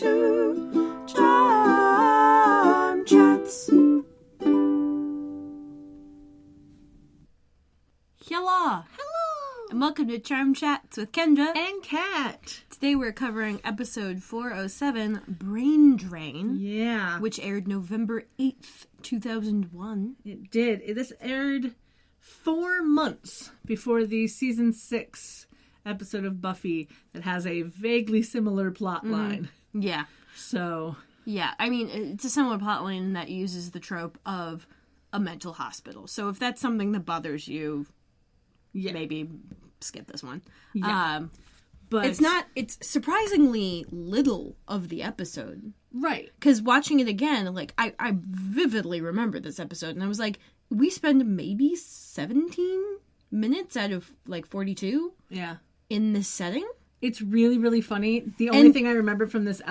to Charm Chats. Hello! And welcome to Charm Chats with Kendra And Kat. Today we're covering episode 407, Brain Drain. Yeah. Which aired November 8th, 2001. It did. This aired 4 months before the season 6 episode of Buffy that has a vaguely similar plot line. Yeah. So. Yeah, I mean, it's a similar plot line that uses the trope of a mental hospital. So if that's something that bothers you, maybe skip this one. Yeah. But it's surprisingly little of the episode. Right. Because watching it again, like, I vividly remember this episode, and I was like, we spend maybe 17 minutes out of, like, 42 in this setting? It's really, really funny. The only thing I remember from this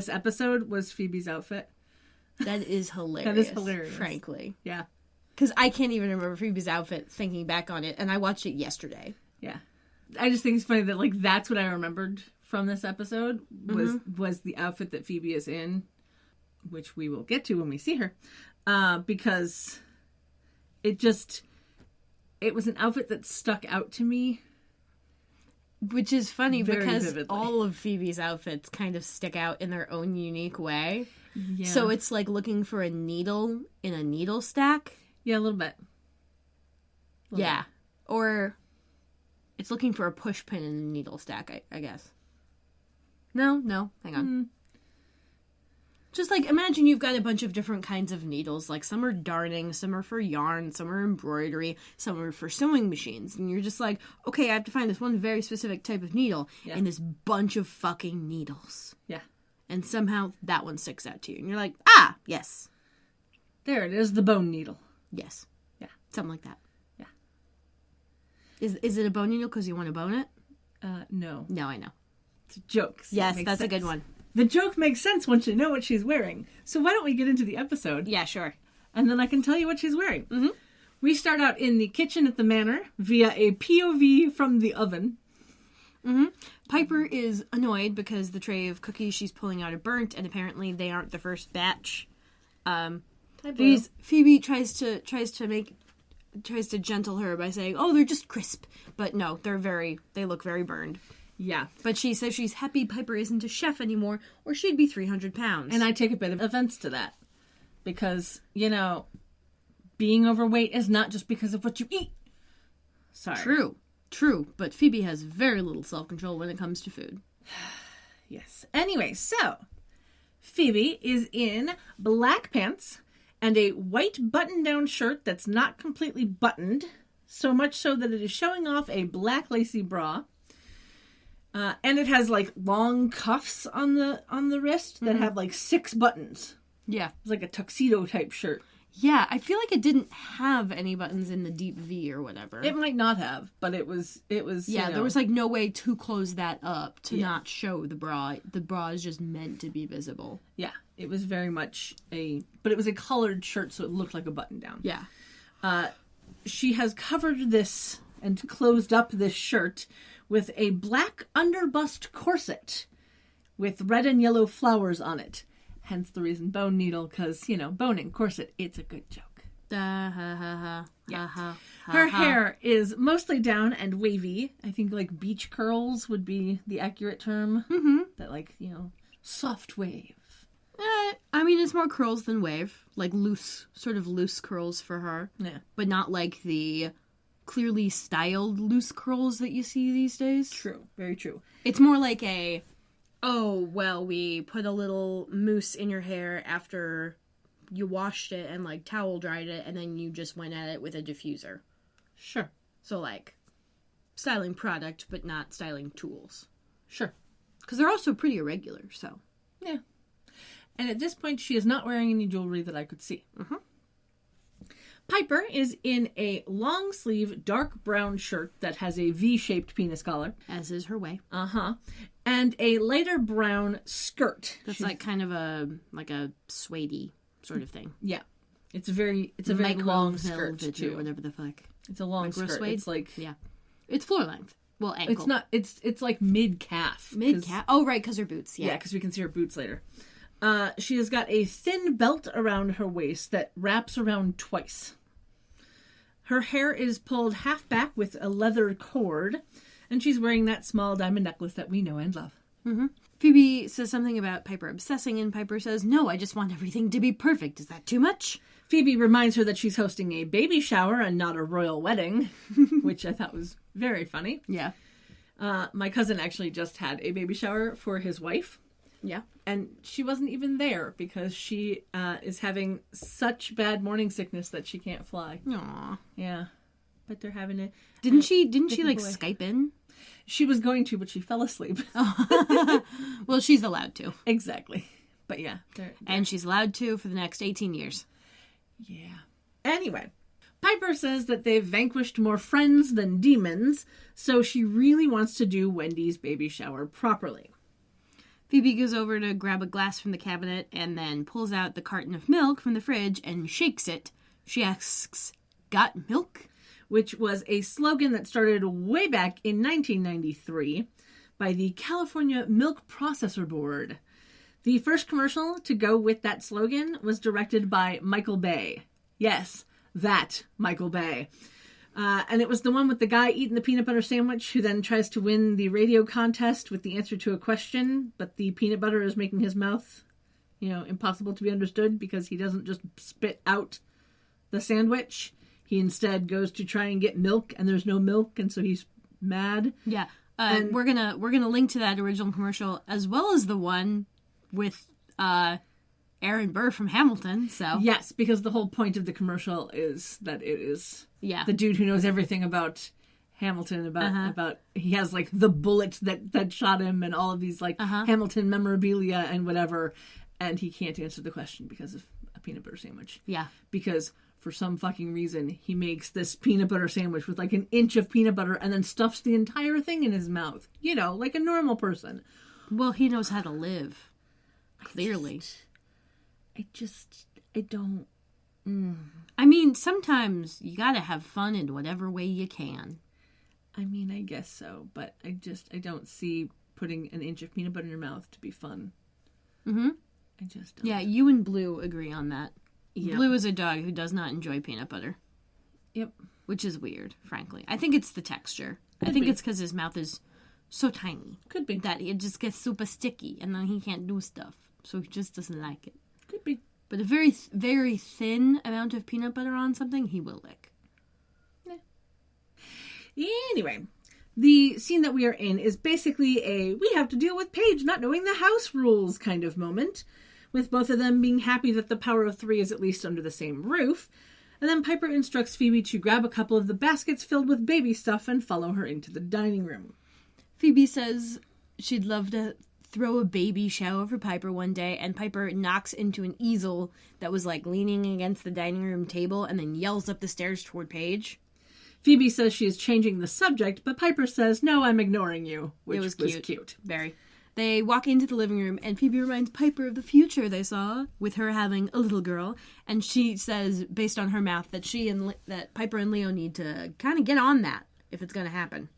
episode was Phoebe's outfit. That is hilarious. That is hilarious. Frankly. Yeah. Because I can't even remember Phoebe's outfit thinking back on it, and I watched it yesterday. Yeah. I just think it's funny that, like, that's what I remembered from this episode was the outfit that Phoebe is in, which we will get to when we see her, because it was an outfit that stuck out to me. Which is funny because vividly. all of Phoebe's outfits kind of stick out in their own unique way. Yeah. So it's like looking for a needle in a needle stack. Yeah, a little bit. Yeah. Or it's looking for a push pin in a needle stack, I guess. No, hang on. Just like, imagine you've got a bunch of different kinds of needles. Like, some are darning, some are for yarn, some are embroidery, some are for sewing machines. And you're just like, okay, I have to find this one very specific type of needle in this bunch of fucking needles. Yeah. And somehow that one sticks out to you. And you're like, yes. There it is, the bone needle. Yes. Yeah. Something like that. Yeah. Is it a bone needle because you want to bone it? No. No, I know. It's a joke. So yes, that's a good one. The joke makes sense once you know what she's wearing. So why don't we get into the episode? Yeah, sure. And then I can tell you what she's wearing. Mm-hmm. We start out in the kitchen at the manor via a POV from the oven. Mm-hmm. Piper is annoyed because the tray of cookies she's pulling out are burnt, and apparently they aren't the first batch. Phoebe tries to gentle her by saying, "Oh, they're just crisp," but no, they look very burned. Yeah. But she says she's happy Piper isn't a chef anymore, or she'd be 300 pounds. And I take a bit of offense to that. Because, being overweight is not just because of what you eat. Sorry. True. But Phoebe has very little self-control when it comes to food. Yes. Anyway, so Phoebe is in black pants and a white button-down shirt that's not completely buttoned, so much so that it is showing off a black lacy bra. And it has, like, long cuffs on the wrist that have, like, 6 buttons. Yeah. It's like a tuxedo-type shirt. Yeah, I feel like it didn't have any buttons in the deep V or whatever. It might not have, but it was. Yeah, there was, like, no way to close that up to not show the bra. The bra is just meant to be visible. Yeah, it was very much but it was a colored shirt, so it looked like a button-down. Yeah. She has covered this and closed up this shirt with a black underbust corset with red and yellow flowers on it. Hence the reason bone needle, because, boning, corset, it's a good joke. Yeah. Her hair is mostly down and wavy. I think, like, beach curls would be the accurate term. Mm-hmm. That, like, soft wave. I mean, it's more curls than wave. Like, loose curls for her. Yeah. But not like the clearly styled loose curls that you see these days. True. Very true. It's more like we put a little mousse in your hair after you washed it and, like, towel dried it, and then you just went at it with a diffuser. Sure. So, like, styling product, but not styling tools. Sure. Because they're also pretty irregular, so. Yeah. And at this point, she is not wearing any jewelry that I could see. Mm-hmm. Piper is in a long-sleeve dark brown shirt that has a V-shaped penis collar. As is her way. Uh-huh. And a lighter brown skirt. That's like kind of a suede-y sort of thing. Yeah. It's a very long skirt, too. Or whatever the fuck. It's a long skirt. Suede? It's like... Yeah. It's floor length. Well, ankle. It's not. It's like mid calf. Mid-calf? Oh, right, because her boots. Yeah, because we can see her boots later. She has got a thin belt around her waist that wraps around twice. Her hair is pulled half back with a leather cord, and she's wearing that small diamond necklace that we know and love. Mm-hmm. Phoebe says something about Piper obsessing, and Piper says, "No, I just want everything to be perfect. Is that too much?" Phoebe reminds her that she's hosting a baby shower and not a royal wedding, which I thought was very funny. Yeah. My cousin actually just had a baby shower for his wife. Yeah. And she wasn't even there because she is having such bad morning sickness that she can't fly. Aww. Yeah. But they're having it. Didn't she like boy. Skype in? She was going to, but she fell asleep. Well, she's allowed to. Exactly. But yeah. And she's allowed to for the next 18 years. Yeah. Anyway, Piper says that they've vanquished more friends than demons, so she really wants to do Wendy's baby shower properly. Phoebe goes over to grab a glass from the cabinet and then pulls out the carton of milk from the fridge and shakes it. She asks, "Got milk?" Which was a slogan that started way back in 1993 by the California Milk Processor Board. The first commercial to go with that slogan was directed by Michael Bay. Yes, that Michael Bay. And it was the one with the guy eating the peanut butter sandwich who then tries to win the radio contest with the answer to a question, but the peanut butter is making his mouth, impossible to be understood because he doesn't just spit out the sandwich. He instead goes to try and get milk, and there's no milk, and so he's mad. Yeah. And we're gonna link to that original commercial as well as the one with Aaron Burr from Hamilton. So yes, because the whole point of the commercial is that it is the dude who knows everything about Hamilton, about he has like the bullet that shot him and all of these like Hamilton memorabilia and whatever, and he can't answer the question because of a peanut butter sandwich. Yeah. Because for some fucking reason, he makes this peanut butter sandwich with like an inch of peanut butter and then stuffs the entire thing in his mouth. Like a normal person. Well, he knows how to live. Clearly. I don't. I mean, sometimes you gotta have fun in whatever way you can. I mean, I guess so, but I don't see putting an inch of peanut butter in your mouth to be fun. Mm-hmm. I just don't. Yeah, you and Blue agree on that. Yep. Blue is a dog who does not enjoy peanut butter. Yep. Which is weird, frankly. I think it's the texture. I think it's because his mouth is so tiny. Could be. That it just gets super sticky, and then he can't do stuff. So he just doesn't like it. Could be. But a very, very thin amount of peanut butter on something, he will lick. Yeah. Anyway, the scene that we are in is basically we have to deal with Paige not knowing the house rules kind of moment, with both of them being happy that the power of three is at least under the same roof. And then Piper instructs Phoebe to grab a couple of the baskets filled with baby stuff and follow her into the dining room. Phoebe says she'd love to throw a baby shower for Piper one day, and Piper knocks into an easel that was like leaning against the dining room table and then yells up the stairs toward Paige. Phoebe says she is changing the subject, but Piper says, "No, I'm ignoring you," which was cute. Very. They walk into the living room, and Phoebe reminds Piper of the future they saw, with her having a little girl, and she says, based on her math, that that Piper and Leo need to kind of get on that, if it's going to happen.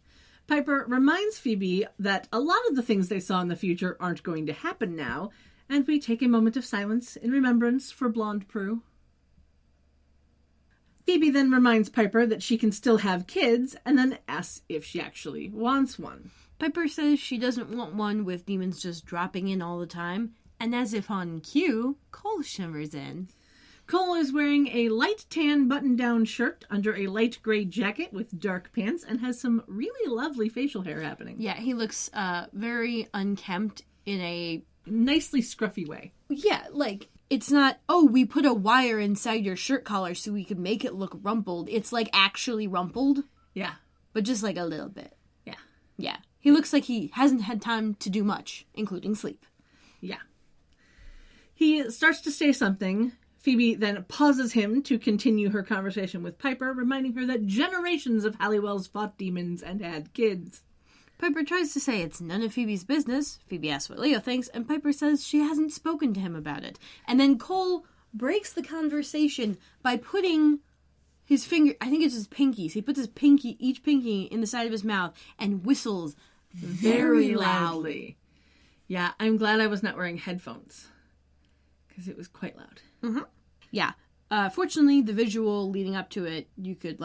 Piper reminds Phoebe that a lot of the things they saw in the future aren't going to happen now, and we take a moment of silence in remembrance for Blonde Prue. Phoebe then reminds Piper that she can still have kids, and then asks if she actually wants one. Piper says she doesn't want one with demons just dropping in all the time, and as if on cue, Cole shimmers in. Cole is wearing a light tan button-down shirt under a light gray jacket with dark pants and has some really lovely facial hair happening. Yeah, he looks very unkempt in a nicely scruffy way. Yeah, like, it's not, we put a wire inside your shirt collar so we could make it look rumpled. It's like actually rumpled. Yeah. But just like a little bit. Yeah. Yeah. He looks like he hasn't had time to do much, including sleep. Yeah. He starts to say something. Phoebe then pauses him to continue her conversation with Piper, reminding her that generations of Halliwells fought demons and had kids. Piper tries to say it's none of Phoebe's business. Phoebe asks what Leo thinks, and Piper says she hasn't spoken to him about it. And then Cole breaks the conversation by putting his finger, I think it's his pinkies. He puts each pinky in the side of his mouth and whistles very loudly. Yeah, I'm glad I was not wearing headphones because it was quite loud. Mm-hmm. Yeah. Fortunately, the visual leading up to it, you could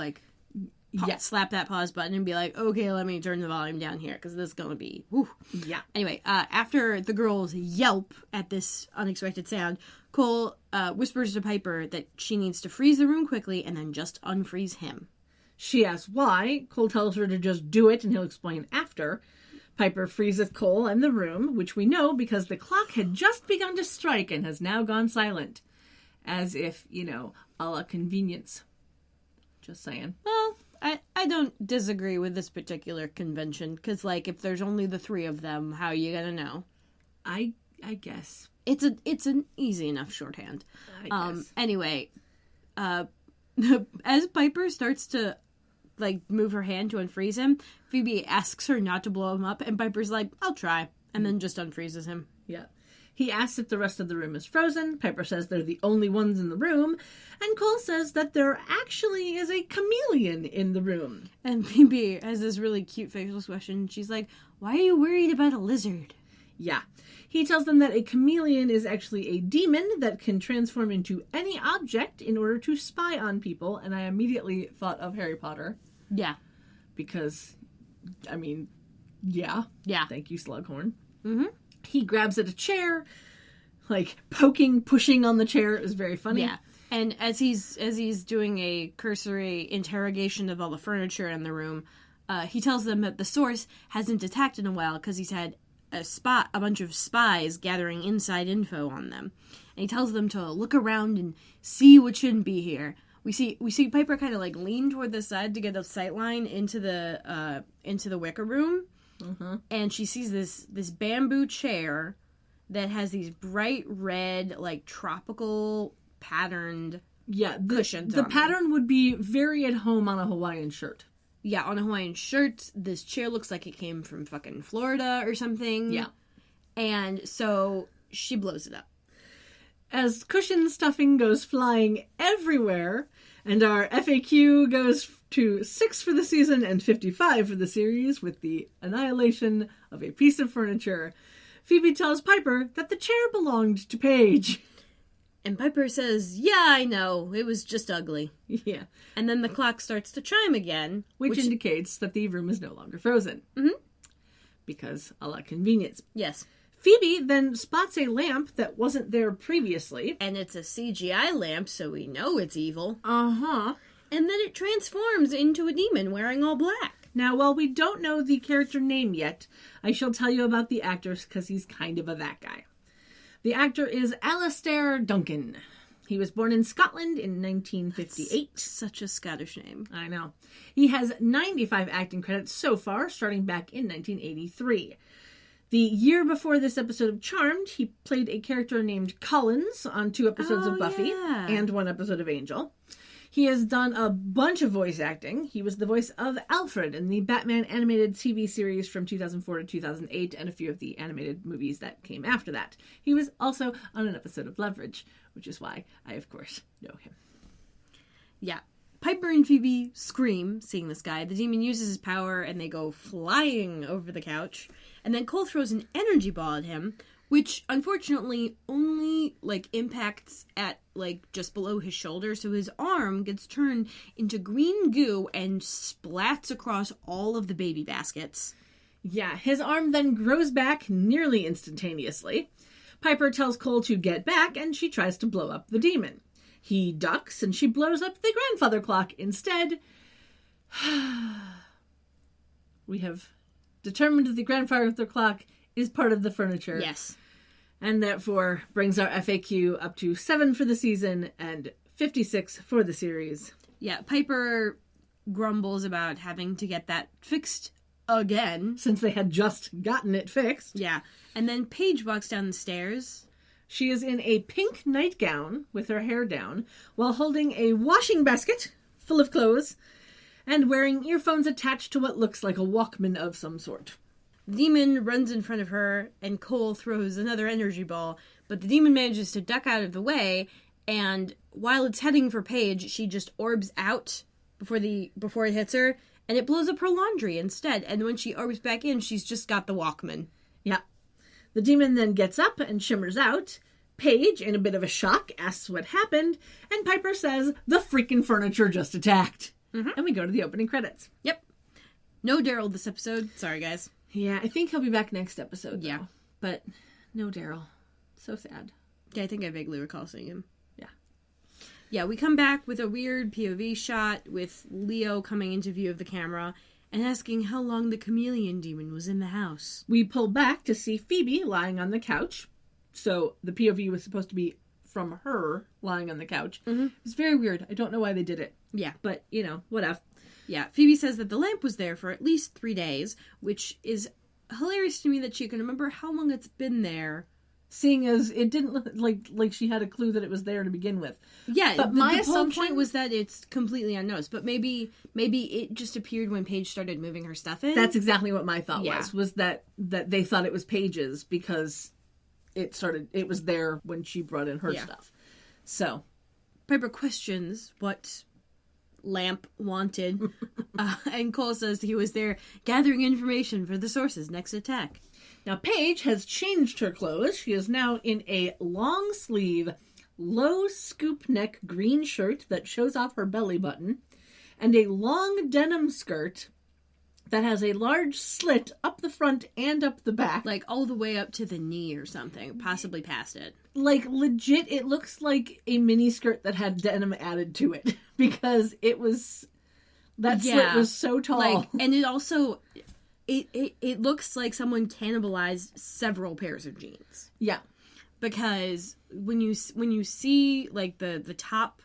slap that pause button and be like, okay, let me turn the volume down here because this is going to be, whew. Yeah. Anyway, after the girls yelp at this unexpected sound, Cole whispers to Piper that she needs to freeze the room quickly and then just unfreeze him. She asks why. Cole tells her to just do it and he'll explain after. Piper freezes Cole and the room, which we know because the clock had just begun to strike and has now gone silent. As if, a la convenience. Just saying. Well, I don't disagree with this particular convention, because, if there's only the three of them, how are you gonna know? I guess. It's an easy enough shorthand. I guess. Anyway, as Piper starts to, move her hand to unfreeze him, Phoebe asks her not to blow him up, and Piper's like, I'll try, and then just unfreezes him. Yeah. He asks if the rest of the room is frozen. Piper says they're the only ones in the room. And Cole says that there actually is a chameleon in the room. And Phoebe has this really cute facial expression. She's like, why are you worried about a lizard? Yeah. He tells them that a chameleon is actually a demon that can transform into any object in order to spy on people. And I immediately thought of Harry Potter. Yeah. Because, yeah. Yeah. Thank you, Slughorn. Mm-hmm. He grabs at a chair, pushing on the chair is very funny. Yeah. And as he's doing a cursory interrogation of all the furniture in the room, he tells them that the source hasn't attacked in a while because he's had a bunch of spies gathering inside info on them. And he tells them to look around and see what shouldn't be here. We see Piper kind of lean toward the side to get a sight line into the wicker room. Mm-hmm. And she sees this bamboo chair that has these bright red, tropical patterned cushions. The pattern would be very at home on a Hawaiian shirt. Yeah, on a Hawaiian shirt. This chair looks like it came from fucking Florida or something. Yeah. And so she blows it up. As cushion stuffing goes flying everywhere, and our FAQ goes to 6 for the season and 55 for the series with the annihilation of a piece of furniture, Phoebe tells Piper that the chair belonged to Paige. And Piper says, yeah, I know, it was just ugly. Yeah. And then the clock starts to chime again. Which indicates that the room is no longer frozen. Mm-hmm. Because a la convenience. Yes. Phoebe then spots a lamp that wasn't there previously. And it's a CGI lamp, so we know it's evil. Uh-huh. And then it transforms into a demon wearing all black. Now, while we don't know the character name yet, I shall tell you about the actor because he's kind of that guy. The actor is Alistair Duncan. He was born in Scotland in 1958. That's such a Scottish name. I know. He has 95 acting credits so far, starting back in 1983. The year before this episode of Charmed, he played a character named Collins on 2 episodes of Buffy and 1 episode of Angel. He has done a bunch of voice acting. He was the voice of Alfred in the Batman animated TV series from 2004 to 2008 and a few of the animated movies that came after that. He was also on an episode of Leverage, which is why I, of course, know him. Yeah. Piper and Phoebe scream, seeing this guy. The demon uses his power and they go flying over the couch. And then Cole throws an energy ball at him, which unfortunately only impacts at just below his shoulder, so his arm gets turned into green goo and splats across all of the baby baskets. Yeah, his arm then grows back nearly instantaneously. Piper tells Cole to get back, and she tries to blow up the demon. He ducks, and she blows up the grandfather clock instead. We have determined that the grandfather clock is part of the furniture. Yes. And therefore brings our FAQ up to 7 for the season and 56 for the series. Yeah, Piper grumbles about having to get that fixed again. Since they had just gotten it fixed. Yeah. And then Paige walks down the stairs. She is in a pink nightgown with her hair down while holding a washing basket full of clothes and wearing earphones attached to what looks like a Walkman of some sort. The demon runs in front of her, and Cole throws another energy ball, but the demon manages to duck out of the way, And while it's heading for Paige, she just orbs out before it hits her, and it blows up her laundry instead. And when she orbs back in, she's just got the Walkman. Yeah. The demon then gets up and shimmers out. Paige, in a bit of a shock, asks what happened, and Piper says, the freaking furniture just attacked. Mm-hmm. And we go to the opening credits. Yep. No Daryl this episode. Sorry, guys. Yeah, I think he'll be back next episode. Yeah. Though. But no Daryl. So sad. Yeah, I think I vaguely recall seeing him. Yeah. Yeah, we come back with a weird POV shot with Leo coming into view of the camera and asking how long the chameleon demon was in the house. We pull back to see Phoebe lying on the couch. So the POV was supposed to be from her lying on the couch. Mm-hmm. It's very weird. I don't know why they did it. Yeah. But, whatever. Yeah, Phoebe says that the lamp was there for at least 3 days, which is hilarious to me that she can remember how long it's been there. Seeing as it didn't look like she had a clue that it was there to begin with. Yeah, but my assumption point was that it's completely unnoticed. But maybe it just appeared when Paige started moving her stuff in. That's exactly what my thought was that they thought it was Paige's because it was there when she brought in her stuff. So Piper questions what Lamp wanted, and Cole says he was there gathering information for the Source's next attack. Now, Paige has changed her clothes. She is now in a long-sleeve, low-scoop neck green shirt that shows off her belly button, and a long denim skirt that has a large slit up the front and up the back. Like, all the way up to the knee or something, possibly past it. Like, legit, it looks like a mini skirt that had denim added to it, because it was... That slit was so tall. Like, and it also... It looks like someone cannibalized several pairs of jeans. Yeah. Because when you see, like, the top,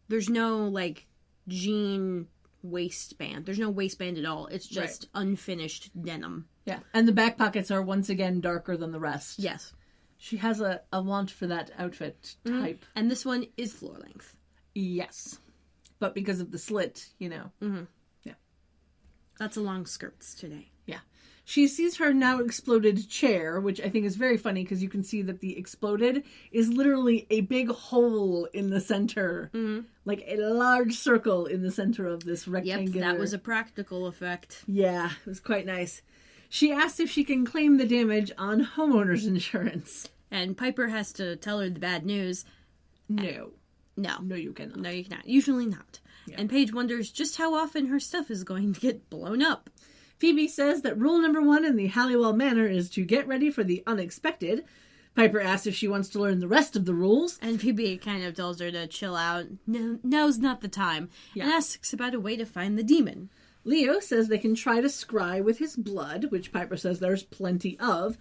there's no, like, jean waistband. There's no waistband at all. It's just unfinished denim. Yeah. And the back pockets are once again darker than the rest. Yes. She has a want for that outfit type. And this one is floor length. Yes. But because of the slit, Mm-hmm. Yeah. Lots of long skirts today. Yeah. She sees her now exploded chair, which I think is very funny because you can see that the exploded is literally a big hole in the center. Mm-hmm. Like a large circle in the center of this rectangular... Yep, that was a practical effect. Yeah, it was quite nice. She asks if she can claim the damage on homeowner's insurance. And Piper has to tell her the bad news. No. No. No, you cannot. No, you cannot. Usually not. Yeah. And Paige wonders just how often her stuff is going to get blown up. Phoebe says that rule number 1 in the Halliwell Manor is to get ready for the unexpected. Piper asks if she wants to learn the rest of the rules. And Phoebe kind of tells her to chill out. No, now's not the time. Yeah. And asks about a way to find the demon. Leo says they can try to scry with his blood, which Piper says there's plenty of,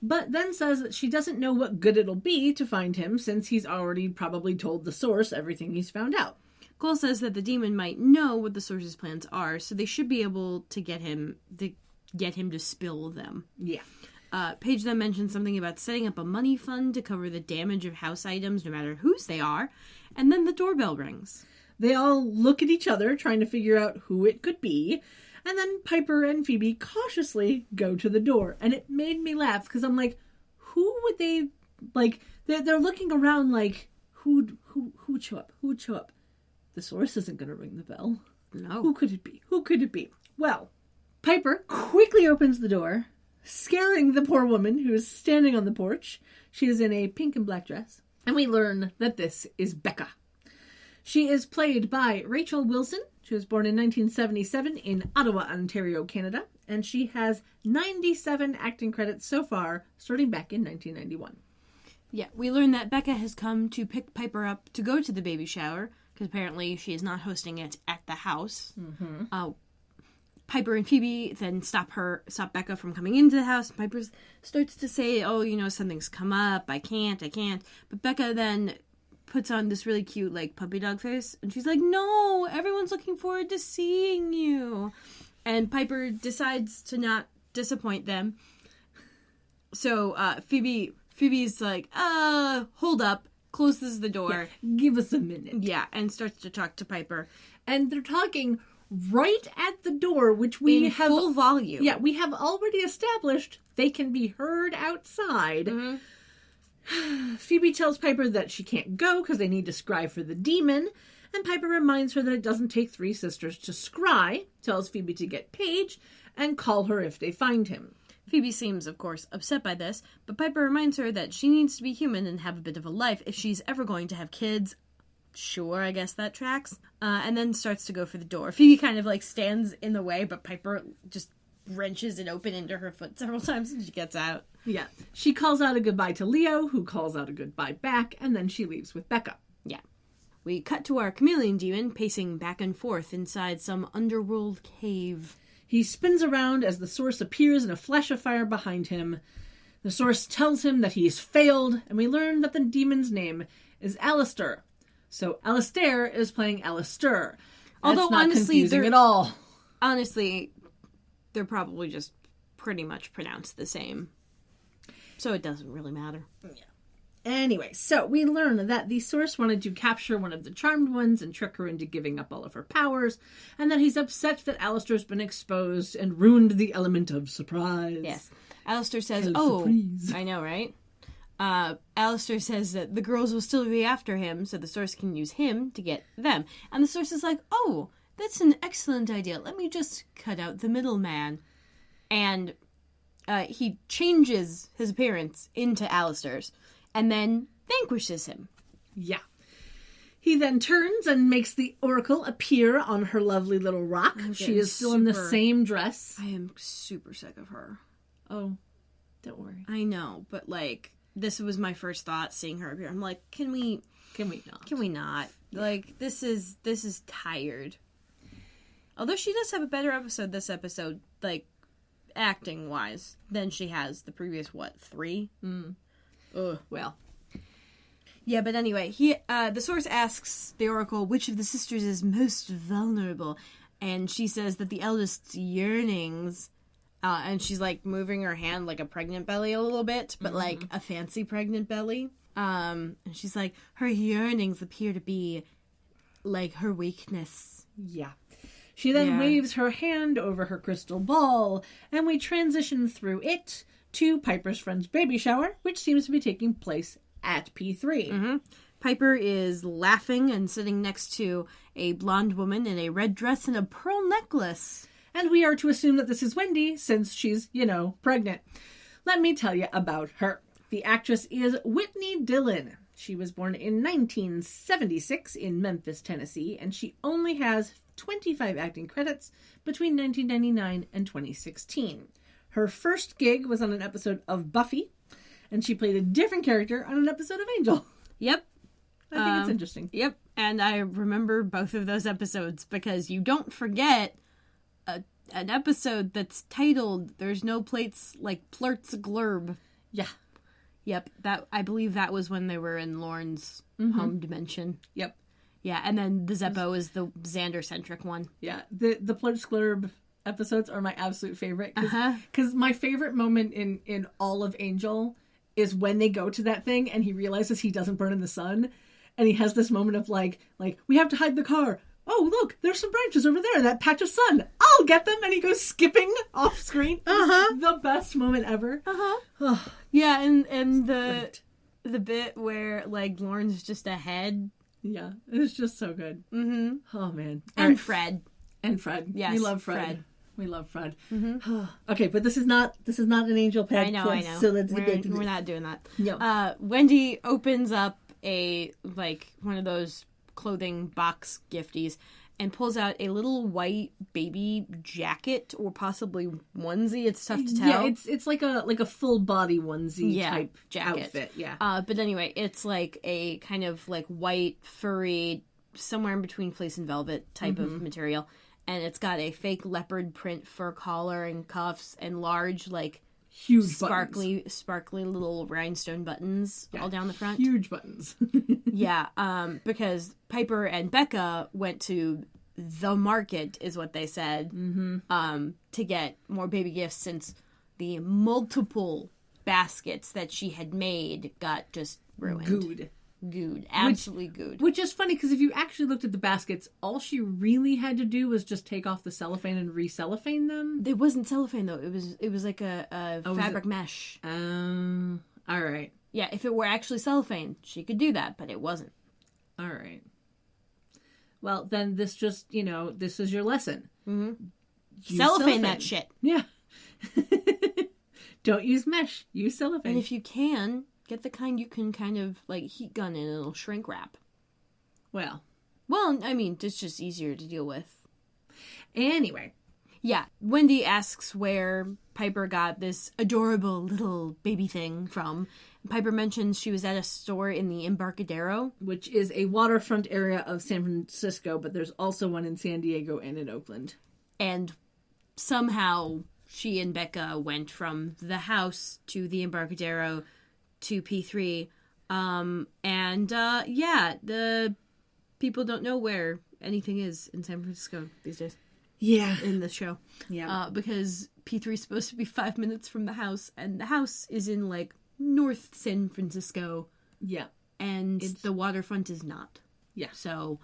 but then says that she doesn't know what good it'll be to find him since he's already probably told the Source everything he's found out. Cole says that the demon might know what the Source's plans are, so they should be able to get him to spill them. Yeah. Paige then mentions something about setting up a money fund to cover the damage of house items, no matter whose they are, and then the doorbell rings. They all look at each other, trying to figure out who it could be, and then Piper and Phoebe cautiously go to the door, and it made me laugh, because I'm like, who would they, like, they're looking around like, who would show up? Who would show up? The Source isn't going to ring the bell. No. Who could it be? Who could it be? Well, Piper quickly opens the door, scaring the poor woman who is standing on the porch. She is in a pink and black dress, and we learn that this is Becca. She is played by Rachel Wilson. She was born in 1977 in Ottawa, Ontario, Canada, and she has 97 acting credits so far, starting back in 1991. Yeah, we learn that Becca has come to pick Piper up to go to the baby shower, because apparently she is not hosting it at the house. Mm-hmm. Piper and Phoebe then stop Becca from coming into the house. Piper starts to say, oh, something's come up, I can't. But Becca then puts on this really cute, like, puppy dog face, and she's like, no, everyone's looking forward to seeing you. And Piper decides to not disappoint them. So Phoebe's like, hold up, closes the door. Yeah, give us a minute. Yeah, and starts to talk to Piper. And they're talking right at the door, which we in have full volume. Yeah, we have already established they can be heard outside. Mm-hmm. Phoebe tells Piper that she can't go because they need to scry for the demon, and Piper reminds her that it doesn't take 3 sisters to scry, tells Phoebe to get Paige, and call her if they find him. Phoebe seems, of course, upset by this, but Piper reminds her that she needs to be human and have a bit of a life if she's ever going to have kids. Sure, I guess that tracks. And then starts to go for the door. Phoebe kind of, like, stands in the way, but Piper just wrenches it open into her foot several times and she gets out. Yeah. She calls out a goodbye to Leo, who calls out a goodbye back, and then she leaves with Becca. Yeah. We cut to our chameleon demon pacing back and forth inside some underworld cave. He spins around as the Source appears in a flash of fire behind him. The Source tells him that he's failed, and we learn that the demon's name is Alistair. So Alistair is playing Alistair. Although, That's not honestly, confusing at all. Honestly, they're probably just pretty much pronounced the same. So it doesn't really matter. Yeah. Anyway, so we learn that the Source wanted to capture one of the Charmed Ones and trick her into giving up all of her powers, and that he's upset that Alistair's been exposed and ruined the element of surprise. Yes. Alistair says, Surprise. I know, right? Alistair says that the girls will still be after him, so the Source can use him to get them. And the Source is like, oh, that's an excellent idea. Let me just cut out the middleman. And he changes his appearance into Alistair's, and then vanquishes him. Yeah. He then turns and makes the Oracle appear on her lovely little rock. She is still in the same dress. I am super sick of her. Oh, don't worry. I know, but, like, this was my first thought seeing her appear. I'm like, can we not? Can we not? Like, this is tired. Although she does have a better episode this episode, like, acting-wise, than she has the previous, 3? Ugh. Well. Yeah, but anyway, the Source asks the Oracle which of the sisters is most vulnerable, and she says that the eldest's yearnings, and she's, like, moving her hand like a pregnant belly a little bit, but, like, a fancy pregnant belly. And she's like, her yearnings appear to be, like, her weakness. Yeah. She then waves her hand over her crystal ball, and we transition through it to Piper's friend's baby shower, which seems to be taking place at P3. Mm-hmm. Piper is laughing and sitting next to a blonde woman in a red dress and a pearl necklace. And we are to assume that this is Wendy, since she's, pregnant. Let me tell you about her. The actress is Whitney Dillon. She was born in 1976 in Memphis, Tennessee, and she only has 25 acting credits between 1999 and 2016. Her first gig was on an episode of Buffy, and she played a different character on an episode of Angel. Yep. I think it's interesting. Yep, and I remember both of those episodes because you don't forget an episode that's titled "There's No Plates Like Plurts Glurb." Yeah. Yep, I believe that was when they were in Lauren's home dimension. Yep. Yeah, and then the Zeppo is the Xander-centric one. Yeah, the Plurts Glurb episodes are my absolute favorite. Because my favorite moment in all of Angel is when they go to that thing and he realizes he doesn't burn in the sun. And he has this moment of like, we have to hide the car. Oh, look, there's some branches over there in that patch of sun. I'll get them. And he goes skipping off screen. The best moment ever. Yeah, and the bit where, like, Lauren's just ahead. Yeah, it's just so good. Mm-hmm. Oh, man. And Fred. And Fred. Yes, we love Fred. We love Fred. Okay, but this is not an Angel Pad. I know. So let's we're not doing that. No. Wendy opens up one of those clothing box gifties and pulls out a little white baby jacket or possibly onesie. It's tough to tell. Yeah, it's like a full body onesie type jacket. Outfit. Yeah. But anyway, it's like a kind of like white furry, somewhere in between fleece and velvet type of material. And it's got a fake leopard print fur collar and cuffs and large, like, huge sparkly little rhinestone buttons all down the front. Huge buttons. Yeah, because Piper and Becca went to the market, is what they said, to get more baby gifts since the multiple baskets that she had made got just ruined. Good. Absolutely good. Which is funny, because if you actually looked at the baskets, all she really had to do was just take off the cellophane and re-cellophane them. It wasn't cellophane, though. It was like a fabric mesh. All right. Yeah, if it were actually cellophane, she could do that, but it wasn't. All right. Well, then this just, this is your lesson. Mm-hmm. Use Cellophane that shit. Yeah. Don't use mesh. Use cellophane. And if you can, get the kind you can kind of, like, heat gun in and it'll shrink wrap. Well, I mean, it's just easier to deal with. anyway. Yeah, Wendy asks where Piper got this adorable little baby thing from. Piper mentions she was at a store in the Embarcadero. Which is a waterfront area of San Francisco, but there's also one in San Diego and in Oakland. And somehow she and Becca went from the house to the Embarcadero to P3. The people don't know where anything is in San Francisco these days. Yeah. In the show. Yeah. Because P3 is supposed to be 5 minutes from the house, and the house is in, like, North San Francisco. Yeah. And the waterfront is not. Yeah. So,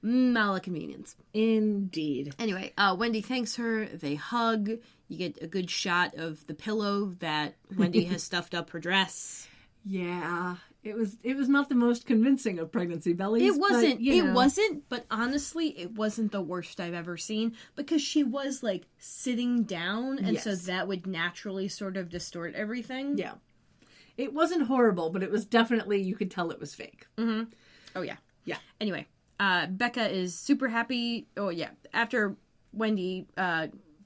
not a convenience. Indeed. Anyway, Wendy thanks her. They hug. You get a good shot of the pillow that Wendy has stuffed up her dress. Yeah. It was not the most convincing of pregnancy bellies. It wasn't. But, It wasn't. But honestly, it wasn't the worst I've ever seen because she was like sitting down, and so that would naturally sort of distort everything. Yeah. It wasn't horrible, but it was definitely, you could tell it was fake. Mm-hmm. Oh yeah. Yeah. Anyway, Becca is super happy. Oh yeah. After Wendy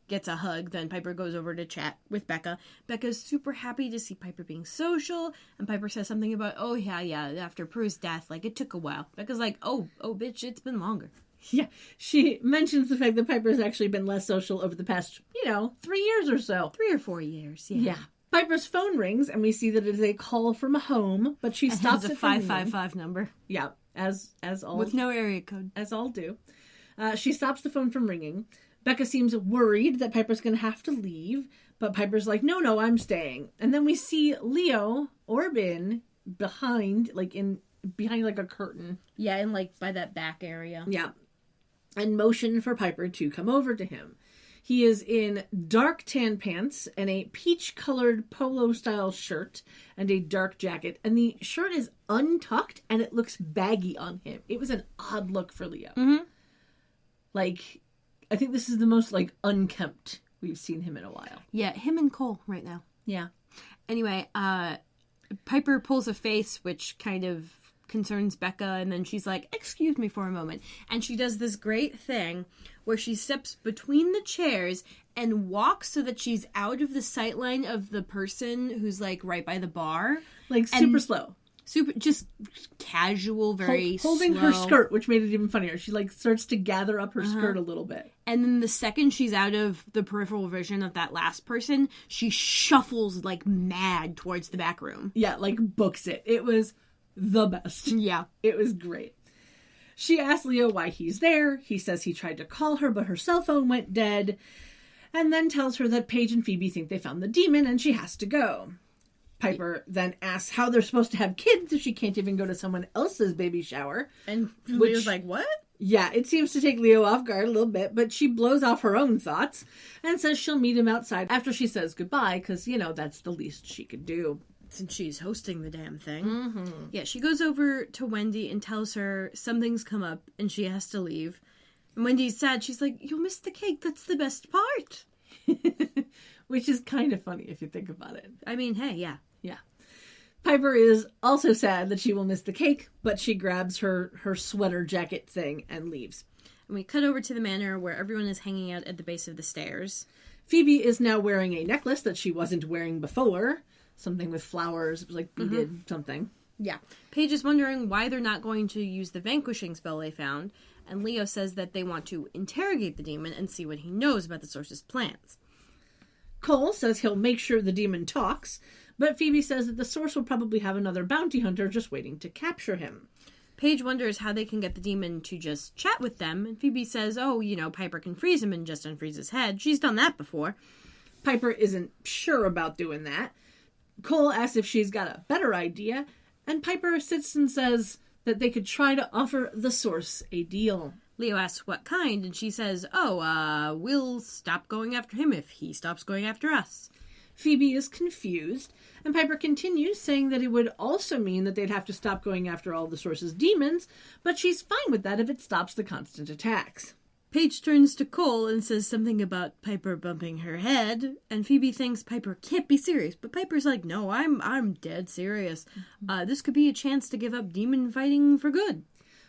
gets a hug, then Piper goes over to chat with Becca. Becca's super happy to see Piper being social, and Piper says something about, oh yeah, after Prue's death, like, it took a while. Becca's like, oh bitch, it's been longer. Yeah, she mentions the fact that Piper's actually been less social over the past, 3 years or so. 3 or 4 years, Yeah. Piper's phone rings, and we see that it is a call from home, but she stops it. It Has a 555 number. Yeah, as all with no area code, as all do. She stops the phone from ringing. Becca seems worried that Piper's going to have to leave, but Piper's like, no, I'm staying. And then we see Leo Orbin behind a curtain. Yeah, and like by that back area. Yeah, and motion for Piper to come over to him. He is in dark tan pants and a peach-colored polo-style shirt and a dark jacket. And the shirt is untucked and it looks baggy on him. It was an odd look for Leo. Mm-hmm. I think this is the most, unkempt we've seen him in a while. Yeah, him and Cole right now. Yeah. Anyway, Piper pulls a face, which kind of concerns Becca, and then she's like, excuse me for a moment. And she does this great thing where she steps between the chairs and walks so that she's out of the sightline of the person who's, right by the bar. Super slow. Super, just casual, very holding slow. her skirt, which made it even funnier. She starts to gather up her skirt a little bit. And then the second she's out of the peripheral vision of that last person, she shuffles like mad towards the back room. Yeah, books it. It was the best. Yeah. It was great. She asks Leo why he's there. He says he tried to call her, but her cell phone went dead. And then tells her that Paige and Phoebe think they found the demon and she has to go. Piper then asks how they're supposed to have kids if she can't even go to someone else's baby shower. And Leo's like, what? Yeah, it seems to take Leo off guard a little bit, but she blows off her own thoughts and says she'll meet him outside after she says goodbye because, that's the least she could do. Since she's hosting the damn thing. Mm-hmm. Yeah, she goes over to Wendy and tells her something's come up and she has to leave. And Wendy's sad. She's like, you'll miss the cake. That's the best part. Which is kind of funny if you think about it. I mean, hey, yeah. Yeah. Piper is also sad that she will miss the cake, but she grabs her sweater jacket thing and leaves. And we cut over to the manor where everyone is hanging out at the base of the stairs. Phoebe is now wearing a necklace that she wasn't wearing before. Something with flowers. It was beaded something. Yeah. Paige is wondering why they're not going to use the vanquishing spell they found. And Leo says that they want to interrogate the demon and see what he knows about the source's plans. Cole says he'll make sure the demon talks, but Phoebe says that the source will probably have another bounty hunter just waiting to capture him. Paige wonders how they can get the demon to just chat with them, and Phoebe says, Piper can freeze him and just unfreeze his head. She's done that before. Piper isn't sure about doing that. Cole asks if she's got a better idea, and Piper sits and says that they could try to offer the source a deal. Leo asks what kind, and she says, we'll stop going after him if he stops going after us. Phoebe is confused, and Piper continues, saying that it would also mean that they'd have to stop going after all the Source's demons, but she's fine with that if it stops the constant attacks. Paige turns to Cole and says something about Piper bumping her head, and Phoebe thinks Piper can't be serious, but Piper's like, no, I'm dead serious. This could be a chance to give up demon fighting for good.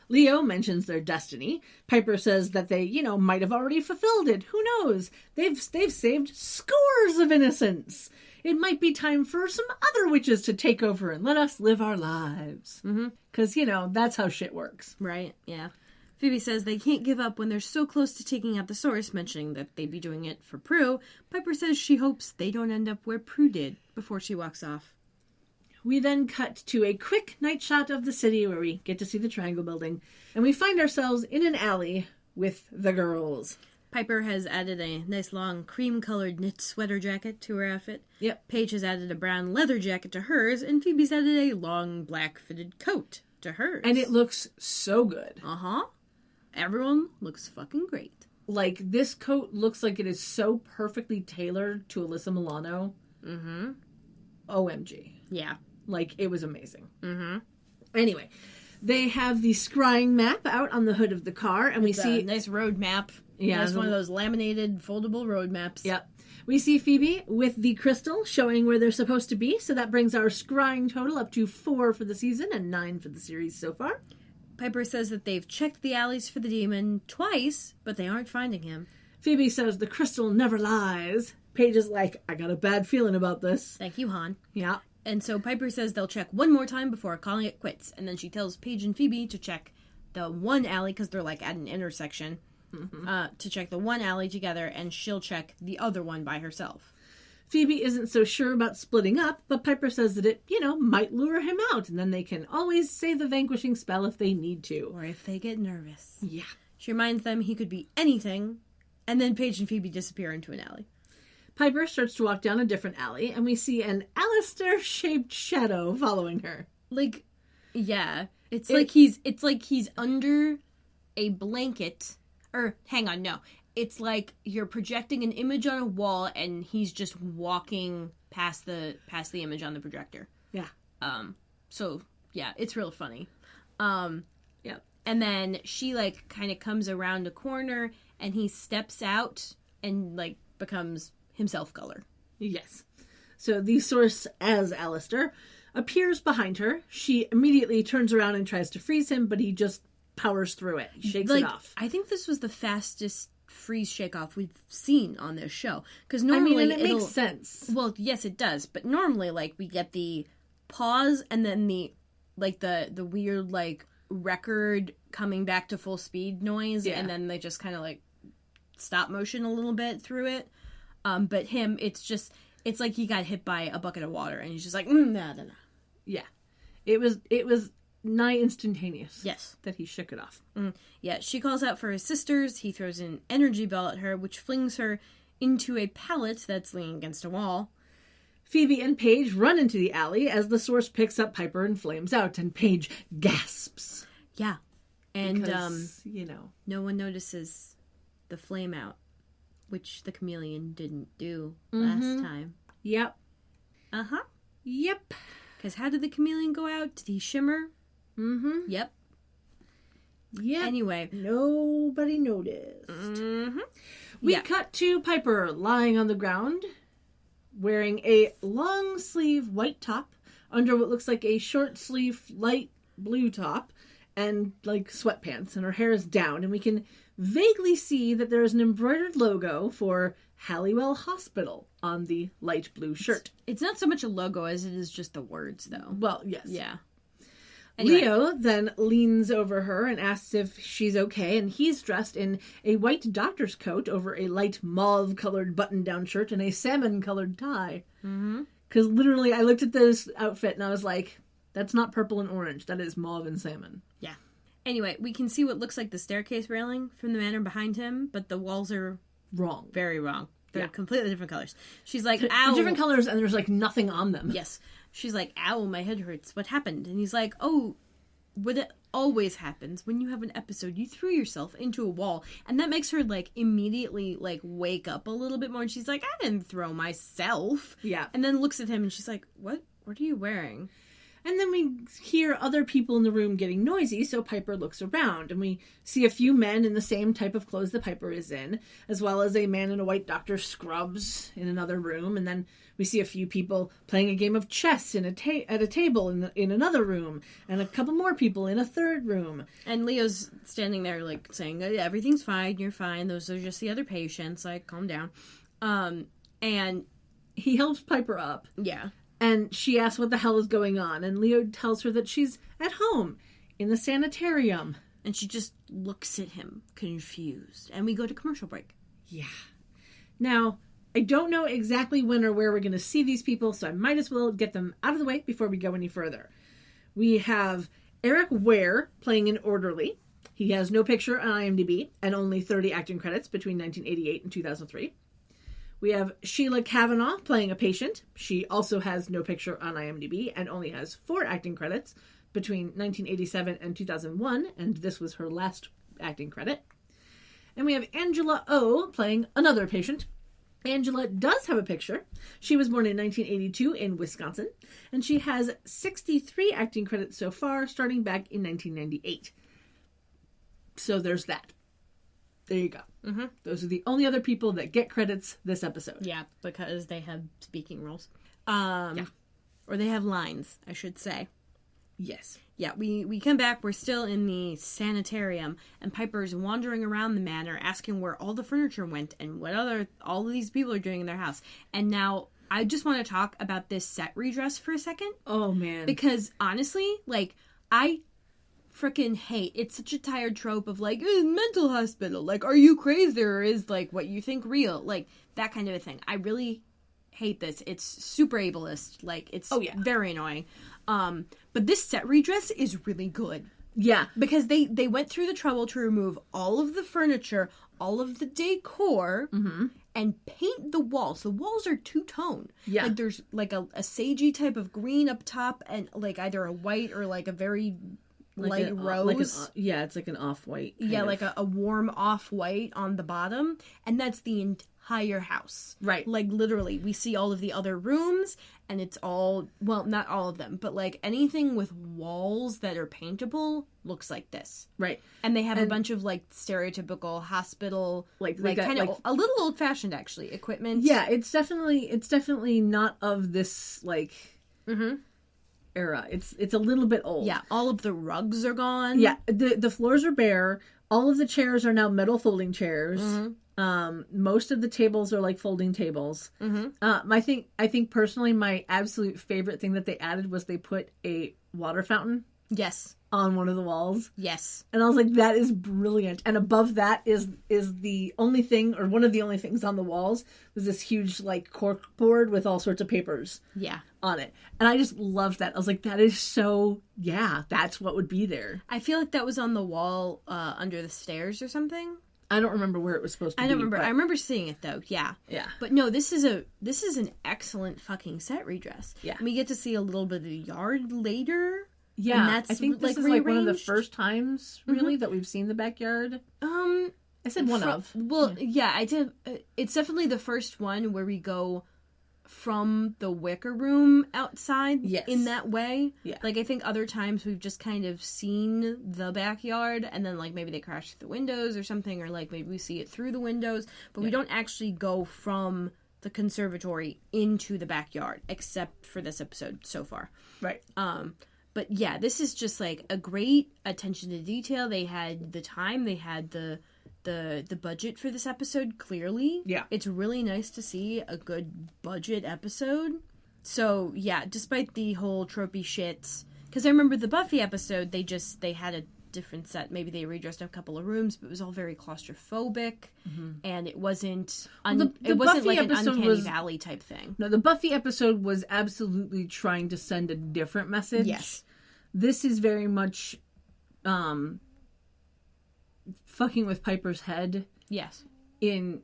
Leo mentions their destiny. Piper says that they, might have already fulfilled it. Who knows? They've saved scores of innocents. It might be time for some other witches to take over and let us live our lives. Because, that's how shit works. Right, yeah. Phoebe says they can't give up when they're so close to taking out the Source, mentioning that they'd be doing it for Prue. Piper says she hopes they don't end up where Prue did before she walks off. We then cut to a quick night shot of the city where we get to see the Triangle Building, and we find ourselves in an alley with the girls. Piper has added a nice long cream-colored knit sweater jacket to her outfit. Yep. Paige has added a brown leather jacket to hers, and Phoebe's added a long black fitted coat to hers. And it looks so good. Uh-huh. Everyone looks fucking great. Like, this coat looks like it is so perfectly tailored to Alyssa Milano. Mm-hmm. OMG. Yeah. Like, it was amazing. Mm-hmm. Anyway, they have the scrying map out on the hood of the car, and we see a nice road map. Yeah, it's one of those laminated, foldable road maps. Yep. We see Phoebe with the crystal showing where they're supposed to be, so that brings our scrying total up to 4 for the season and 9 for the series so far. Piper says that they've checked the alleys for the demon twice, but they aren't finding him. Phoebe says the crystal never lies. Paige is like, I got a bad feeling about this. Thank you, Han. Yeah. And so Piper says they'll check one more time before calling it quits. And then she tells Paige and Phoebe to check the one alley, because they're like at an intersection, to check the one alley together, and she'll check the other one by herself. Phoebe isn't so sure about splitting up, but Piper says that it, might lure him out, and then they can always say the vanquishing spell if they need to. Or if they get nervous. Yeah. She reminds them he could be anything, and then Paige and Phoebe disappear into an alley. Piper starts to walk down a different alley, and we see an Alistair-shaped shadow following her. Like, yeah. It's like he's under a blanket. Or, hang on, no. It's like you're projecting an image on a wall, and he's just walking past the image on the projector. Yeah. So, yeah, it's real funny. Yeah. And then she, like, kind of comes around a corner, and he steps out and, like, becomes himself color. Yes. So the Source, as Alistair, appears behind her. She immediately turns around and tries to freeze him, but he just powers through it. He shakes it off. I think this was the fastest freeze shake off we've seen on this show. Because normally it makes sense. Well, yes, it does. But normally, like, we get the pause and then the weird, like, record coming back to full speed noise. Yeah. And then they just kind of, like, stop motion a little bit through it. But him, it's like he got hit by a bucket of water, and he's just like, nah. Yeah. It was nigh instantaneous. Yes. That he shook it off. Yeah, she calls out for his sisters. He throws an energy bell at her, which flings her into a pallet that's leaning against a wall. Phoebe and Paige run into the alley as the Source picks up Piper and flames out, and Paige gasps. Yeah. And, because, no one notices the flame out, which the chameleon didn't do last time. Yep. Uh-huh. Yep. Because how did the chameleon go out? Did he shimmer? Mm-hmm. Yep. Yep. Anyway. Nobody noticed. Mm-hmm. We cut to Piper lying on the ground, wearing a long-sleeve white top under what looks like a short-sleeve light blue top and, like, sweatpants, and her hair is down, and we can vaguely see that there is an embroidered logo for Halliwell Hospital on the light blue shirt. It's not so much a logo as it is just the words, though. Well, yes. Yeah. Anyway. Leo then leans over her and asks if she's okay, and he's dressed in a white doctor's coat over a light mauve-colored button-down shirt and a salmon-colored tie. Mm-hmm. Because literally, I looked at this outfit and I was like, that's not purple and orange. That is mauve and salmon. Yeah. Anyway, we can see what looks like the staircase railing from the manor behind him, but the walls are wrong. Very wrong. They're completely different colors. She's like, ow. They're different colors and there's like nothing on them. Yes. She's like, ow, my head hurts. What happened? And he's like, oh, what it always happens when you have an episode, you threw yourself into a wall, and that makes her like immediately like wake up a little bit more, and she's like, I didn't throw myself. Yeah. And then looks at him and she's like, what are you wearing? And then we hear other people in the room getting noisy, so Piper looks around, and we see a few men in the same type of clothes that Piper is in, as well as a man in a white doctor scrubs in another room, and then we see a few people playing a game of chess at a table in another room, and a couple more people in a third room. And Leo's standing there like saying, everything's fine, you're fine, those are just the other patients, like, calm down. And he helps Piper up. Yeah. And she asks what the hell is going on. And Leo tells her that she's at home in the sanitarium. And she just looks at him confused. And we go to commercial break. Yeah. Now, I don't know exactly when or where we're going to see these people, so I might as well get them out of the way before we go any further. We have Eric Ware playing an orderly. He has no picture on IMDb and only 30 acting credits between 1988 and 2003. We have Sheila Kavanaugh playing a patient. She also has no picture on IMDb and only has 4 acting credits between 1987 and 2001, and this was her last acting credit. And we have Angela Oh playing another patient. Angela does have a picture. She was born in 1982 in Wisconsin, and she has 63 acting credits so far, starting back in 1998. So there's that. There you go. Mm-hmm. Those are the only other people that get credits this episode. Yeah, because they have speaking roles. Or they have lines, I should say. Yes. Yeah, we come back, we're still in the sanitarium, and Piper's wandering around the manor asking where all the furniture went and what all of these people are doing in their house. And now, I just want to talk about this set redress for a second. Oh, man. Because, honestly, like, I freaking hate, it's such a tired trope of like, mental hospital, like, are you crazy, or is like what you think real, like that kind of a thing. I really hate this. It's super ableist, like it's very annoying. But this set redress is really good. Yeah, because they went through the trouble to remove all of the furniture, all of the decor, and paint the walls. The walls are two-tone. Yeah. Like there's like a sagey type of green up top and like either a white or like a very light rose. It's like an off-white. Yeah, like a warm off-white on the bottom. And that's the entire house. Right. Like, literally, we see all of the other rooms, and it's all, well, not all of them, but, like, anything with walls that are paintable looks like this. Right. And they have a bunch of, like, stereotypical hospital, like kind of, a little old-fashioned, actually, equipment. Yeah, it's definitely not of this, like... era. It's a little bit old. Yeah, all of the rugs are gone. Yeah, the floors are bare. All of the chairs are now metal folding chairs. Most of the tables are like folding tables. I think personally my absolute favorite thing that they added was they put a water fountain. Yes. On one of the walls. Yes. And I was like, that is brilliant. And above that is the only thing, or one of the only things on the walls, was this huge, like, cork board with all sorts of papers on it. And I just loved that. I was like, that is so, that's what would be there. I feel like that was on the wall under the stairs or something. I don't remember where it was supposed to be. I don't remember. I remember seeing it, though. Yeah. Yeah. But no, this is an excellent fucking set redress. Yeah. We get to see a little bit of the yard later. Yeah, and that's, I think this is like one of the first times, really, that we've seen the backyard. I said one of. Well, yeah, I did. It's definitely the first one where we go from the wicker room outside in that way. Yeah. Like, I think other times we've just kind of seen the backyard, and then, like, maybe they crash through the windows or something, or, like, maybe we see it through the windows, but we don't actually go from the conservatory into the backyard, except for this episode so far. Right. But yeah, this is just like a great attention to detail. They had the time, they had the budget for this episode, clearly. Yeah. It's really nice to see a good budget episode. So yeah, despite the whole tropey shit, because I remember the Buffy episode, they had a different set. Maybe they redressed a couple of rooms, but it was all very claustrophobic, and it wasn't it wasn't like an Uncanny Valley type thing. No, the Buffy episode was absolutely trying to send a different message. Yes. This is very much fucking with Piper's head. Yes. In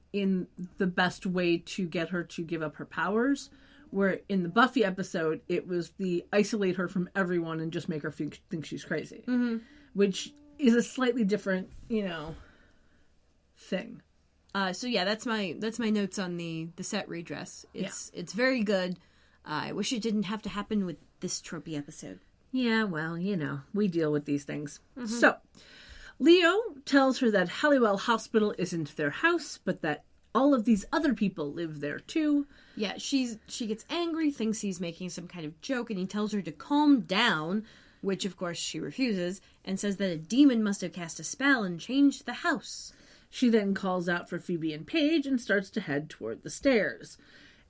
the best way to get her to give up her powers, Where in the Buffy episode, it was the isolate her from everyone and just make her think she's crazy. Mm-hmm. Which is a slightly different, thing. So yeah, that's my notes on the set redress. It's very good. I wish it didn't have to happen with this tropey episode. Yeah, well, we deal with these things. Mm-hmm. So, Leo tells her that Halliwell Hospital isn't their house, but that all of these other people live there too. Yeah, she gets angry, thinks he's making some kind of joke, and he tells her to calm down, which of course she refuses, and says that a demon must have cast a spell and changed the house. She then calls out for Phoebe and Paige and starts to head toward the stairs.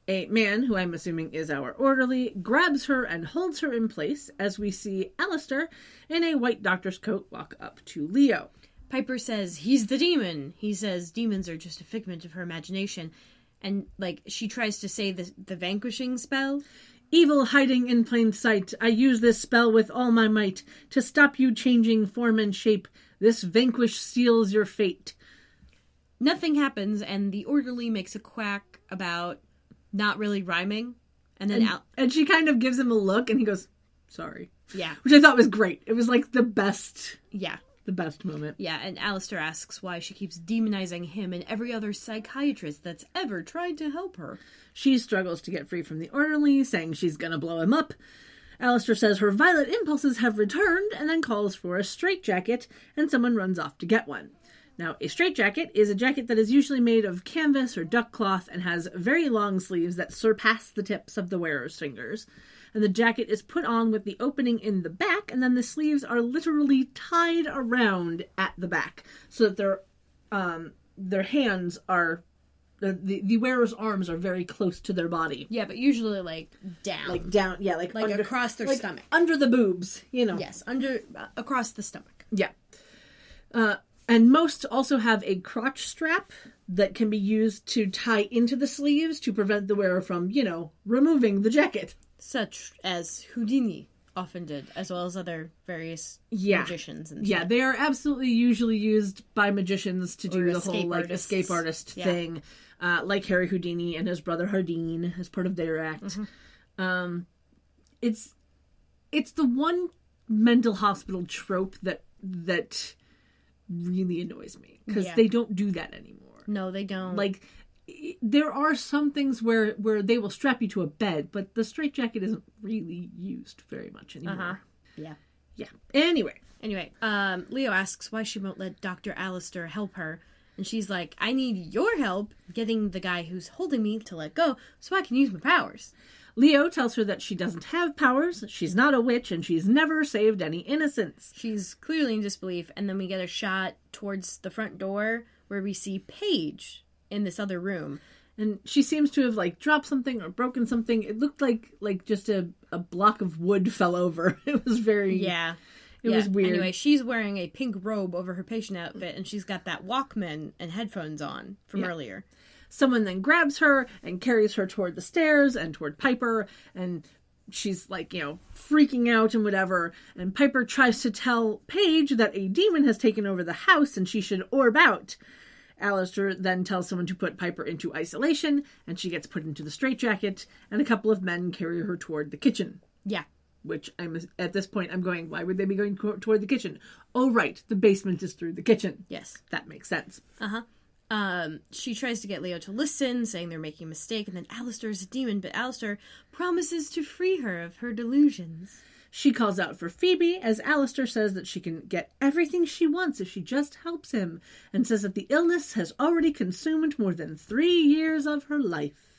A man, who I'm assuming is our orderly, grabs her and holds her in place as we see Alistair in a white doctor's coat walk up to Leo. Piper says he's the demon. He says demons are just a figment of her imagination. And, she tries to say the vanquishing spell. Evil hiding in plain sight. I use this spell with all my might to stop you changing form and shape. This vanquish seals your fate. Nothing happens, and the orderly makes a quack about not really rhyming. And she kind of gives him a look, and he goes, sorry. Yeah. Which I thought was great. It was the best. Yeah. The best moment. Yeah, and Alistair asks why she keeps demonizing him and every other psychiatrist that's ever tried to help her. She struggles to get free from the orderly, saying she's gonna blow him up. Alistair says her violet impulses have returned, and then calls for a straitjacket, and someone runs off to get one. Now, a straitjacket is a jacket that is usually made of canvas or duck cloth and has very long sleeves that surpass the tips of the wearer's fingers. And the jacket is put on with the opening in the back, and then the sleeves are literally tied around at the back so that their hands are the wearer's arms are very close to their body. Yeah, but usually down, down, yeah, under, across their stomach, under the boobs, Yes, across the stomach. Yeah. And most also have a crotch strap that can be used to tie into the sleeves to prevent the wearer from, removing the jacket. Such as Houdini often did, as well as other various magicians. And yeah, they are absolutely usually used by magicians to do the whole escape artist thing, like Harry Houdini and his brother Hardin as part of their act. Mm-hmm. It's the one mental hospital trope that really annoys me because they don't do that anymore. No, they don't. There are some things where they will strap you to a bed, but the straitjacket isn't really used very much anymore. Uh-huh. Yeah. Yeah. Anyway, Leo asks why she won't let Dr. Alistair help her, and she's like, I need your help getting the guy who's holding me to let go so I can use my powers. Leo tells her that she doesn't have powers, she's not a witch, and she's never saved any innocents. She's clearly in disbelief, and then we get a shot towards the front door where we see Paige in this other room. And she seems to have dropped something or broken something. It looked like just a block of wood fell over. It was very... Yeah. It was weird. Anyway, she's wearing a pink robe over her patient outfit, and she's got that Walkman and headphones on from earlier. Someone then grabs her and carries her toward the stairs and toward Piper, and she's freaking out and whatever. And Piper tries to tell Paige that a demon has taken over the house and she should orb out. Alistair then tells someone to put Piper into isolation, and she gets put into the straitjacket, and a couple of men carry her toward the kitchen. Yeah. Which, at this point, I'm going, why would they be going toward the kitchen? Oh, right, the basement is through the kitchen. Yes. That makes sense. Uh-huh. She tries to get Leo to listen, saying they're making a mistake, and then Alistair is a demon, but Alistair promises to free her of her delusions. She calls out for Phoebe, as Alistair says that she can get everything she wants if she just helps him, and says that the illness has already consumed more than 3 years of her life.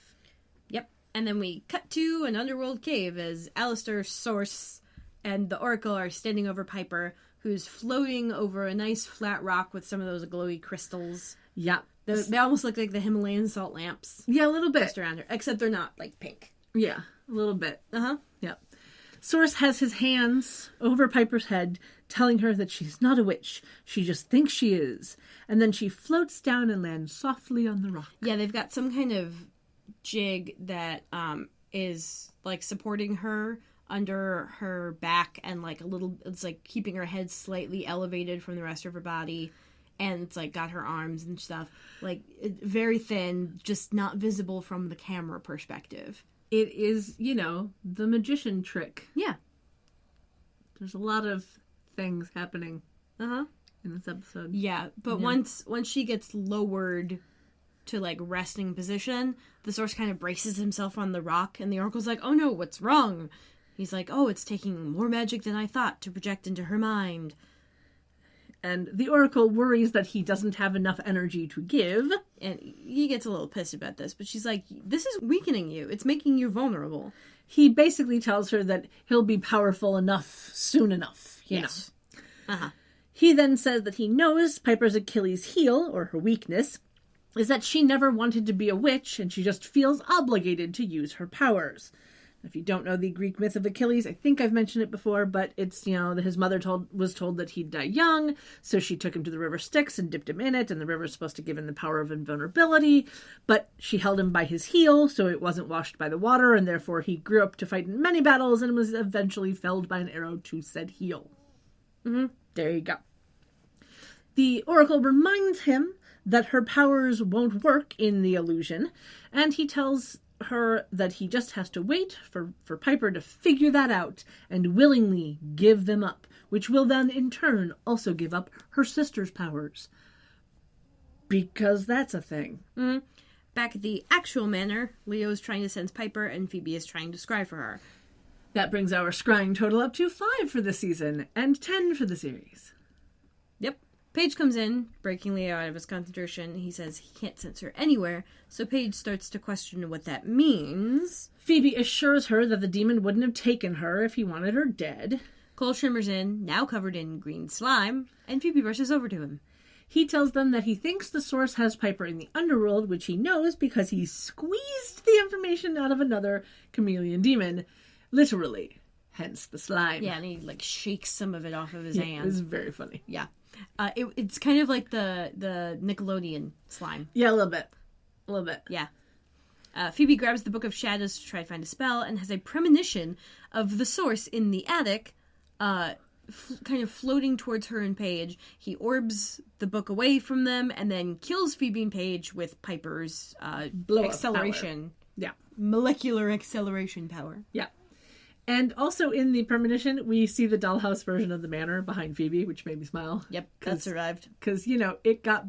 Yep. And then we cut to an underworld cave as Alistair, Source, and the Oracle are standing over Piper, who's floating over a nice flat rock with some of those glowy crystals. Yeah. They almost look like the Himalayan salt lamps. Yeah, a little bit. Just around her, except they're not, pink. Yeah, a little bit. Uh-huh. Yeah. Source has his hands over Piper's head, telling her that she's not a witch. She just thinks she is. And then she floats down and lands softly on the rock. Yeah, they've got some kind of jig that is, supporting her under her back and, it's, keeping her head slightly elevated from the rest of her body. And it's, got her arms and stuff. Very thin, just not visible from the camera perspective. it is, the magician trick. Yeah. There's a lot of things happening Uh-huh. in this episode. Yeah, but once she gets lowered to, like, resting position, the source kind of braces himself on the rock, and the oracle's like, oh no, what's wrong? He's like, oh, it's taking more magic than I thought to project into her mind. And the oracle worries that he doesn't have enough energy to give. And he gets a little pissed about this, but she's like, this is weakening you. It's making you vulnerable. He basically tells her that he'll be powerful enough soon enough, you know. Uh-huh. He then says that he knows Piper's Achilles heel, or her weakness, is that she never wanted to be a witch and she just feels obligated to use her powers. If you don't know the Greek myth of Achilles, I think I've mentioned it before, but it's, his mother was told that he'd die young, so she took him to the river Styx and dipped him in it, and the river's supposed to give him the power of invulnerability, but she held him by his heel, so it wasn't washed by the water, and therefore he grew up to fight in many battles and was eventually felled by an arrow to said heel. Mm-hmm. There you go. The oracle reminds him that her powers won't work in the illusion, and he tells her that he just has to wait for Piper to figure that out and willingly give them up, which will then in turn also give up her sister's powers. Because that's a thing. Mm-hmm. Back at the actual manor, Leo's trying to sense Piper and Phoebe is trying to scry for her. That brings our scrying total up to 5 for the season and 10 for the series. Yep. Paige comes in, breaking Leo out of his concentration. He says he can't sense her anywhere, so Paige starts to question what that means. Phoebe assures her that the demon wouldn't have taken her if he wanted her dead. Cole shimmers in, now covered in green slime, and Phoebe rushes over to him. He tells them that he thinks the source has Piper in the underworld, which he knows because he squeezed the information out of another chameleon demon. Literally. Hence the slime. Yeah, and he, shakes some of it off of his hands. It was very funny. Yeah. It's kind of like the Nickelodeon slime. Yeah, a little bit. Yeah. Phoebe grabs the Book of Shadows to try to find a spell and has a premonition of the source in the attic, kind of floating towards her and Paige. He orbs the book away from them and then kills Phoebe and Paige with Piper's acceleration. Power. Yeah. Molecular acceleration power. Yeah. And also in the premonition, we see the dollhouse version of the manor behind Phoebe, which made me smile. Yep, that survived. Because, it got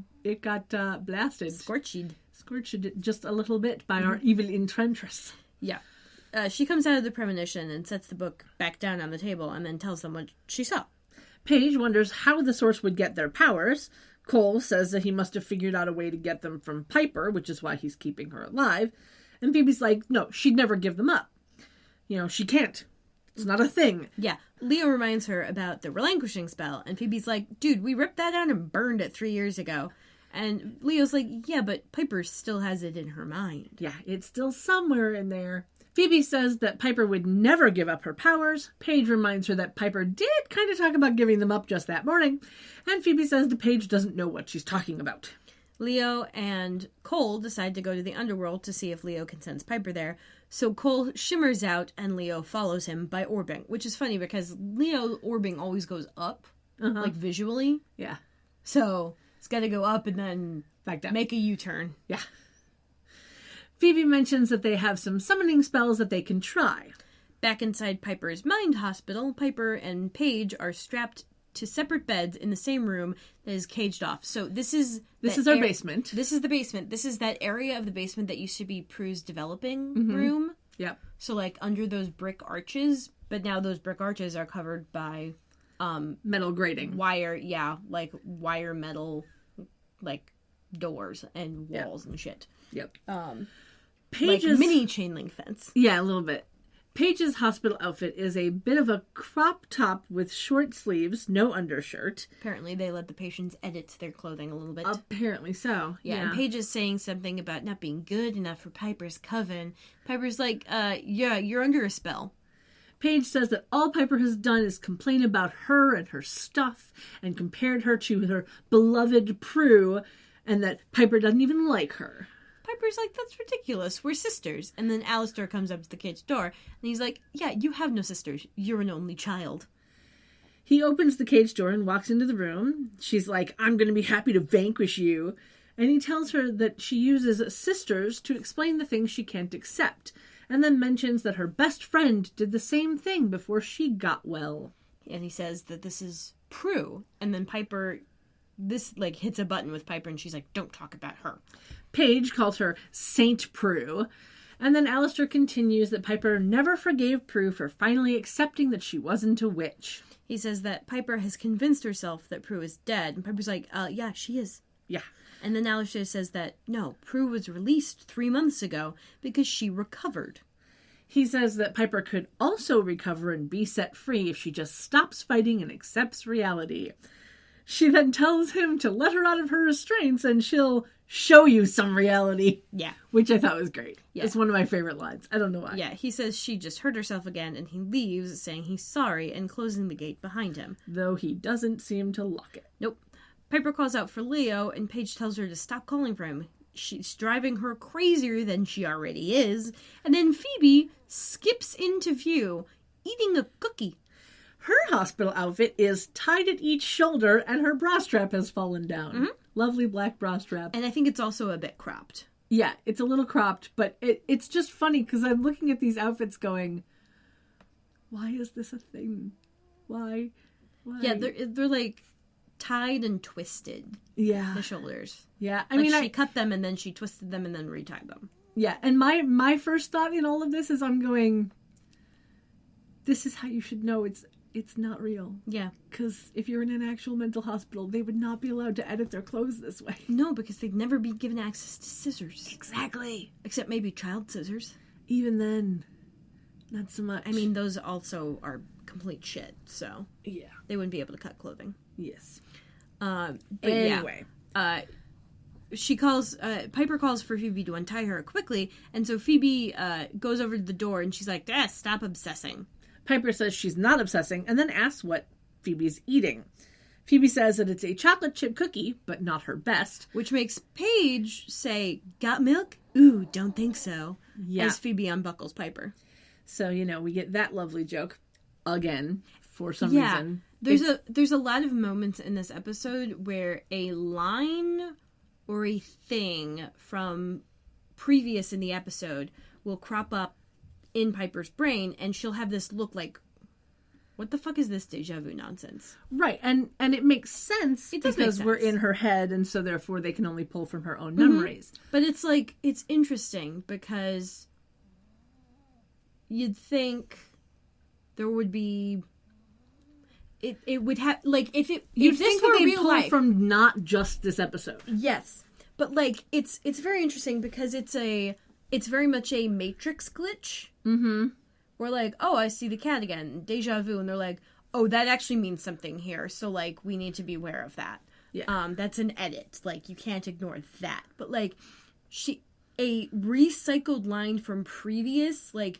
blasted. Scorched just a little bit by our evil enchantress. Yeah. She comes out of the premonition and sets the book back down on the table and then tells them what she saw. Paige wonders how the source would get their powers. Cole says that he must have figured out a way to get them from Piper, which is why he's keeping her alive. And Phoebe's like, no, she'd never give them up. She can't. It's not a thing. Yeah. Leo reminds her about the relinquishing spell, and Phoebe's like, dude, we ripped that out and burned it 3 years ago. And Leo's like, yeah, but Piper still has it in her mind. Yeah, it's still somewhere in there. Phoebe says that Piper would never give up her powers. Paige reminds her that Piper did kind of talk about giving them up just that morning. And Phoebe says that Paige doesn't know what she's talking about. Leo and Cole decide to go to the underworld to see if Leo can sense Piper there. So Cole shimmers out and Leo follows him by orbing, which is funny because Leo orbing always goes up, visually. Yeah. So it's got to go up and then back down. Make a U-turn. Yeah. Phoebe mentions that they have some summoning spells that they can try. Back inside Piper's mind hospital, Piper and Paige are strapped to separate beds in the same room that is caged off. So this is our basement. This is the basement. This is that area of the basement that used to be Prue's developing room. Yep. So under those brick arches, but now those brick arches are covered by metal grating. Wire metal doors and walls and shit. Yep. Paige's mini chain link fence. Yeah, a little bit. Paige's hospital outfit is a bit of a crop top with short sleeves, no undershirt. Apparently they let the patients edit their clothing a little bit. Apparently so. Yeah, and Paige is saying something about not being good enough for Piper's coven. Piper's like, yeah, you're under a spell. Paige says that all Piper has done is complain about her and her stuff and compared her to her beloved Prue and that Piper doesn't even like her. Piper's like, that's ridiculous. We're sisters. And then Alistair comes up to the cage door, and he's like, yeah, you have no sisters. You're an only child. He opens the cage door and walks into the room. She's like, I'm going to be happy to vanquish you. And he tells her that she uses sisters to explain the things she can't accept. and then mentions that her best friend did the same thing before she got well. And he says that this is Prue, and then Piper, this, like, hits a button with Piper, and she's like, don't talk about her. Paige calls her Saint Prue, and then Alistair continues that Piper never forgave Prue for finally accepting that she wasn't a witch. He says that Piper has convinced herself that Prue is dead, and Piper's like, yeah, she is. Yeah. And then Alistair says that, no, Prue was released 3 months ago because she recovered. He says that Piper could also recover and be set free if she just stops fighting and accepts reality. She then tells him to let her out of her restraints and she'll show you some reality. Yeah. Which I thought was great. Yeah. It's one of my favorite lines. I don't know why. Yeah, he says she just hurt herself again, and he leaves, saying he's sorry and closing the gate behind him. Though he doesn't seem to lock it. Nope. Piper calls out for Leo, and Paige tells her to stop calling for him. She's driving her crazier than she already is. And then Phoebe skips into view, eating a cookie. Her hospital outfit is tied at each shoulder and her bra strap has fallen down. Mm-hmm. Lovely black bra strap. And I think it's also a bit cropped. Yeah, it's a little cropped, but it's just funny because I'm looking at these outfits going, why is this a thing? Why? Yeah, they're like tied and twisted. Yeah. The shoulders. Yeah. I mean, she cut them and then she twisted them and then retied them. Yeah, and my first thought in all of this is I'm going, this is how you should know it's not real. Yeah. Because if you're in an actual mental hospital, they would not be allowed to edit their clothes this way. No, because they'd never be given access to scissors. Exactly. Except maybe child scissors. Even then, not so much. I mean, those also are complete shit, so... Yeah. They wouldn't be able to cut clothing. Yes. But anyway. Yeah. Piper calls for Phoebe to untie her quickly, and so Phoebe goes over to the door and she's like, stop obsessing. Piper says she's not obsessing, and then asks what Phoebe's eating. Phoebe says that it's a chocolate chip cookie, but not her best. Which makes Paige say, got milk? Ooh, don't think so. Yeah. As Phoebe unbuckles Piper. So, we get that lovely joke again, for some reason. There's a lot of moments in this episode where a line or a thing from previous in the episode will crop up in Piper's brain, and she'll have this look like, what the fuck is this deja vu nonsense? Right, and it makes sense because we're in her head, and so therefore they can only pull from her own memories. Mm-hmm. But it's like, it's interesting because you'd think there would be... It would have, like, if this were real life... from not just this episode. Yes. But, like, it's very interesting because it's very much a Matrix glitch. Mm-hmm. We're like, oh, I see the cat again. Deja vu. And they're like, oh, that actually means something here. So, like, we need to be aware of that. Yeah. That's an edit. Like, you can't ignore that. But, like, a recycled line from previous, like,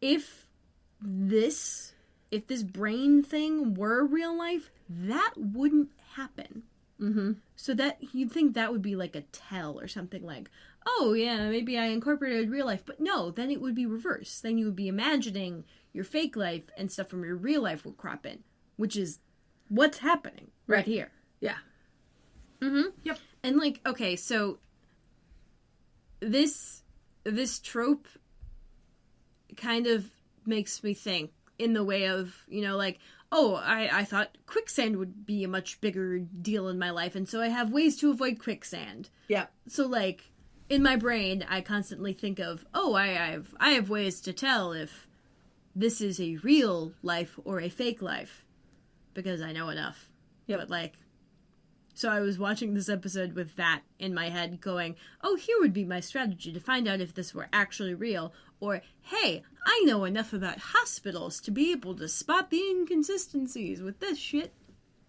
if this brain thing were real life, that wouldn't happen. Mm-hmm. So that you'd think that would be like a tell or something like, oh yeah, maybe I incorporated real life. But no, then it would be reversed. Then you would be imagining your fake life and stuff from your real life would crop in, which is what's happening right here. Yeah. Mm-hmm. Yep. And like, okay, so this trope kind of makes me think in the way of, like, oh, I thought quicksand would be a much bigger deal in my life, and so I have ways to avoid quicksand. Yeah. So, like, in my brain, I constantly think of, oh, I have ways to tell if this is a real life or a fake life, because I know enough. Yep. But, like, so I was watching this episode with that in my head going, oh, here would be my strategy to find out if this were actually real, or, hey, I know enough about hospitals to be able to spot the inconsistencies with this shit.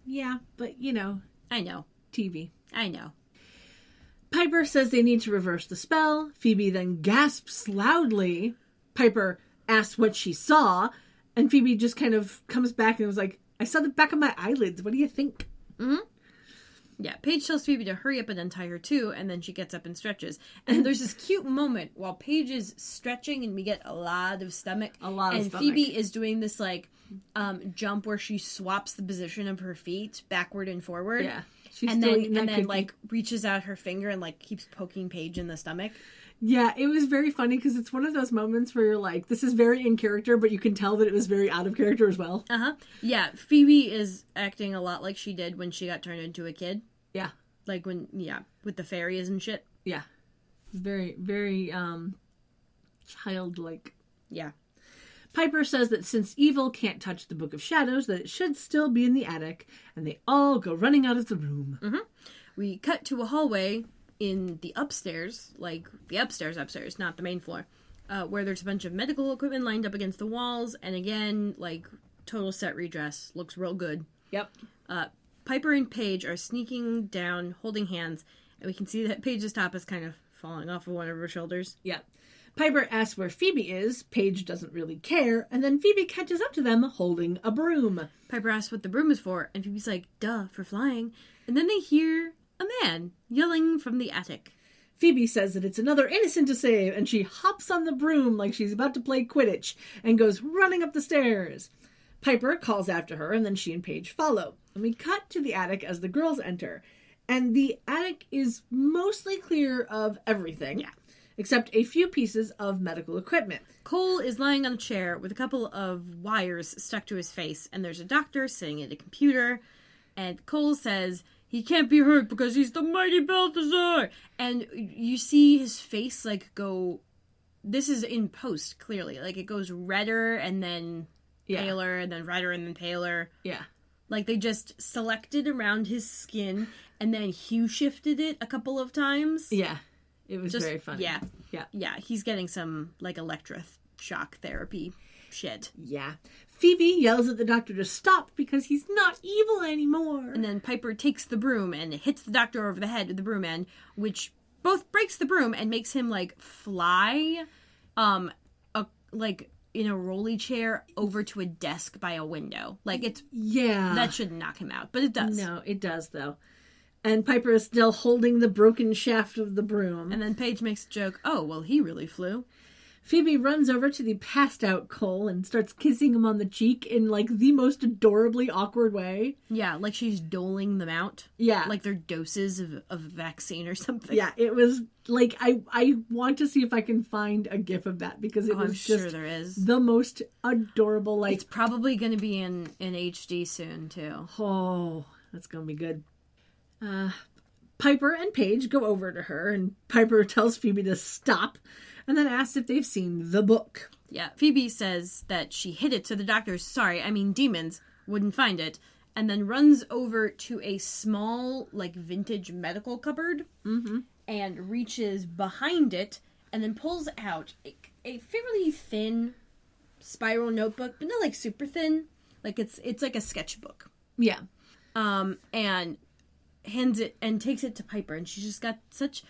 Yeah, but, I know. TV. I know. Piper says they need to reverse the spell. Phoebe then gasps loudly. Piper asks what she saw, and Phoebe just kind of comes back and was like, I saw the back of my eyelids. What do you think? Mm-hmm. Yeah, Paige tells Phoebe to hurry up and untie her too, and then she gets up and stretches. And there's this cute moment while Paige is stretching and we get a lot of stomach. And Phoebe is doing this, like, jump where she swaps the position of her feet backward and forward. Yeah. And then like, reaches out her finger and, like, keeps poking Paige in the stomach. Yeah, it was very funny because it's one of those moments where you're like, this is very in character, but you can tell that it was very out of character as well. Yeah, Phoebe is acting a lot like she did when she got turned into a kid. Yeah. Like with the fairies and shit. Yeah. Very, very, childlike. Yeah. Piper says that since evil can't touch the Book of Shadows, that it should still be in the attic, and they all go running out of the room. We cut to a hallway in the upstairs, like the upstairs, not the main floor, where there's a bunch of medical equipment lined up against the walls, and again, like, total set redress. Looks real good. Yep. Piper and Paige are sneaking down, holding hands, and we can see that Paige's top is kind of falling off of one of her shoulders. Yep. Piper asks where Phoebe is. Paige doesn't really care, and then Phoebe catches up to them holding a broom. Piper asks what the broom is for, and Phoebe's like, duh, for flying. And then they hear a man yelling from the attic. Phoebe says that it's another innocent to save, and she hops on the broom like she's about to play Quidditch and goes running up the stairs. Piper calls after her, and then she and Paige follow. And we cut to the attic as the girls enter, and the attic is mostly clear of everything. Yeah. Except a few pieces of medical equipment. Cole is lying on a chair with a couple of wires stuck to his face, and there's a doctor sitting at a computer, and Cole says he can't be hurt because he's the mighty Balthazar. And you see his face, like, go... This is in post, clearly. Like, it goes redder and then paler, and then redder and then paler. Yeah. Like, they just selected around his skin, and then hue shifted it a couple of times. Yeah. It was very funny. Yeah. Yeah. Yeah, he's getting some, like, electroshock therapy shit. Yeah. Phoebe yells at the doctor to stop because he's not evil anymore. And then Piper takes the broom and hits the doctor over the head with the broom end, which both breaks the broom and makes him, like, fly, like, in a rolly chair over to a desk by a window. Like, it's... Yeah. That shouldn't knock him out, but it does. No, it does, though. And Piper is still holding the broken shaft of the broom. And then Paige makes a joke, oh, well, he really flew. Phoebe runs over to the passed out Cole and starts kissing him on the cheek in, like, the most adorably awkward way. Yeah, like she's doling them out. Yeah. Like they're doses of a vaccine or something. Yeah, it was, like, I want to see if I can find a gif of that because it was I'm just sure there is. the most adorable, like... It's probably going to be in HD soon, too. Oh, that's going to be good. Piper and Paige go over to her, and Piper tells Phoebe to stop, and then asks if they've seen the book. Yeah, Phoebe says that she hid it so the doctors, demons, wouldn't find it, and then runs over to a small, like, vintage medical cupboard, and reaches behind it, and then pulls out a fairly thin spiral notebook, but not, like, super thin. Like, it's like a sketchbook. Yeah. And hands it and takes it to Piper, and she's just got such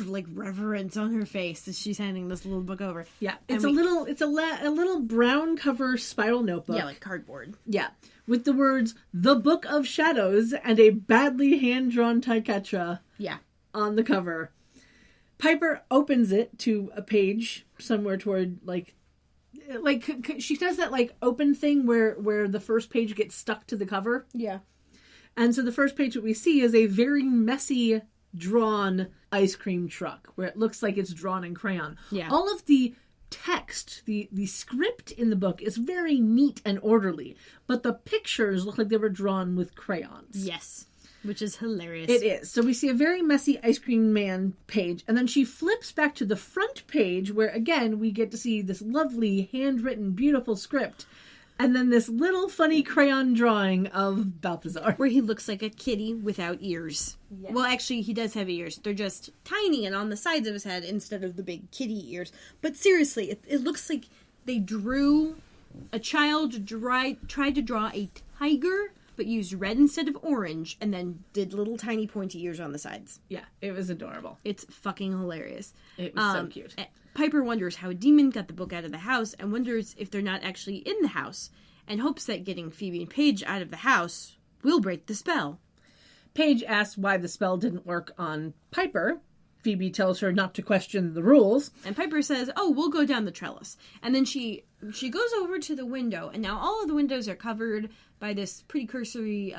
like reverence on her face as she's handing this little book over. Yeah, it's a little brown cover spiral notebook. Yeah, like cardboard. Yeah, with the words "The Book of Shadows" and a badly hand drawn Tyketra. Yeah, on the cover. Piper opens it to a page somewhere toward like she does that like open thing where the first page gets stuck to the cover. Yeah. And so the first page that we see is a very messy drawn ice cream truck where it looks like it's drawn in crayon. Yeah. All of the text, the script in the book is very neat and orderly, but the pictures look like they were drawn with crayons. Yes. Which is hilarious. It is. So we see a very messy ice cream man page, and then she flips back to the front page where, again, we get to see this lovely, handwritten, beautiful script. And then this little funny crayon drawing of Balthazar. Where he looks like a kitty without ears. Yes. Well, actually, he does have ears. They're just tiny and on the sides of his head instead of the big kitty ears. But seriously, it looks like they drew... A child tried to draw a tiger, but used red instead of orange, and then did little tiny pointy ears on the sides. Yeah, it was adorable. It's fucking hilarious. It was so cute. Piper wonders how a demon got the book out of the house, and wonders if they're not actually in the house, and hopes that getting Phoebe and Paige out of the house will break the spell. Paige asks why the spell didn't work on Piper. Phoebe tells her not to question the rules. And Piper says, oh, we'll go down the trellis. And then she goes over to the window, and now all of the windows are covered by this pretty cursory,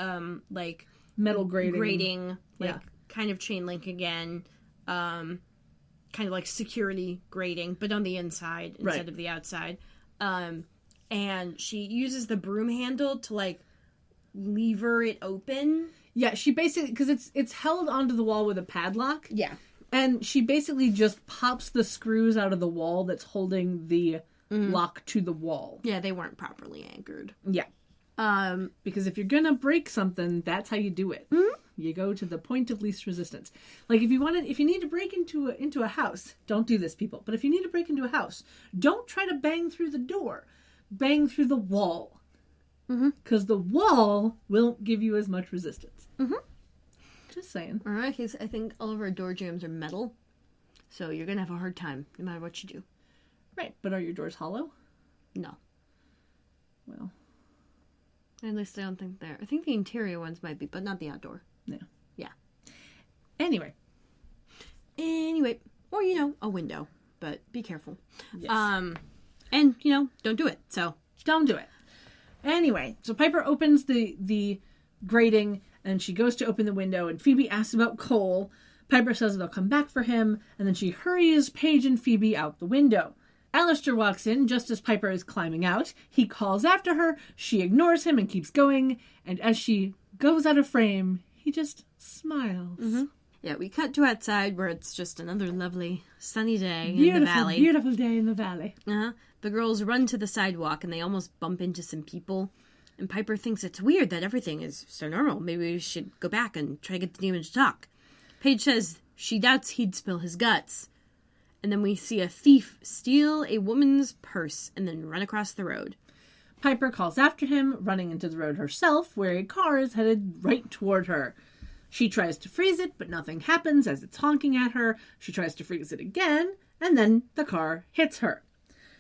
like... metal grating. Like, kind of chain link again. kind of like security grating, but on the inside instead of the outside. And she uses the broom handle to like lever it open. Yeah, she basically, because it's held onto the wall with a padlock. Yeah. And she basically just pops the screws out of the wall that's holding the lock to the wall. Yeah, they weren't properly anchored. Yeah. Because if you're gonna break something, that's how you do it. Mm-hmm. You go to the point of least resistance. Like if you need to break into a house, don't do this, people. But if you need to break into a house, don't try to bang through the door. Bang through the wall. Because the wall won't give you as much resistance. Just saying. All right, because I think all of our door jambs are metal, so you're gonna have a hard time no matter what you do. Right, but are your doors hollow? No. Well, at least I don't think they're. I think the interior ones might be, but not the outdoor. No. Yeah. Anyway, or a window, but be careful. Yes. And don't do it. So don't do it. Anyway, so Piper opens the grating and she goes to open the window and Phoebe asks about Cole. Piper says they'll come back for him and then she hurries Paige and Phoebe out the window. Alistair walks in just as Piper is climbing out. He calls after her. She ignores him and keeps going. And as she goes out of frame, he just smiles. Yeah, we cut to outside where it's just another lovely sunny day in the valley. Beautiful day in the valley. The girls run to the sidewalk and they almost bump into some people. And Piper thinks it's weird that everything is so normal. Maybe we should go back and try to get the demon to talk. Paige says she doubts he'd spill his guts. And then we see a thief steal a woman's purse and then run across the road. Piper calls after him, running into the road herself, where a car is headed right toward her. She tries to freeze it, but nothing happens as it's honking at her. She tries to freeze it again, and then the car hits her.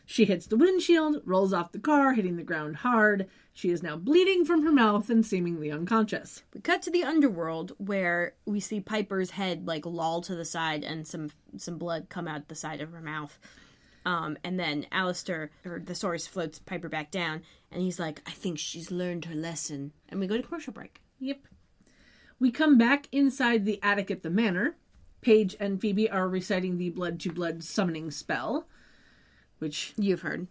She hits the windshield, rolls off the car, hitting the ground hard. She is now bleeding from her mouth and seemingly unconscious. We cut to the underworld where we see Piper's head like loll to the side and some blood come out the side of her mouth. And then Alistair, or the source, floats Piper back down and he's like, I think she's learned her lesson. And we go to commercial break. Yep. We come back inside the attic at the manor. Paige and Phoebe are reciting the blood-to-blood summoning spell, which you've heard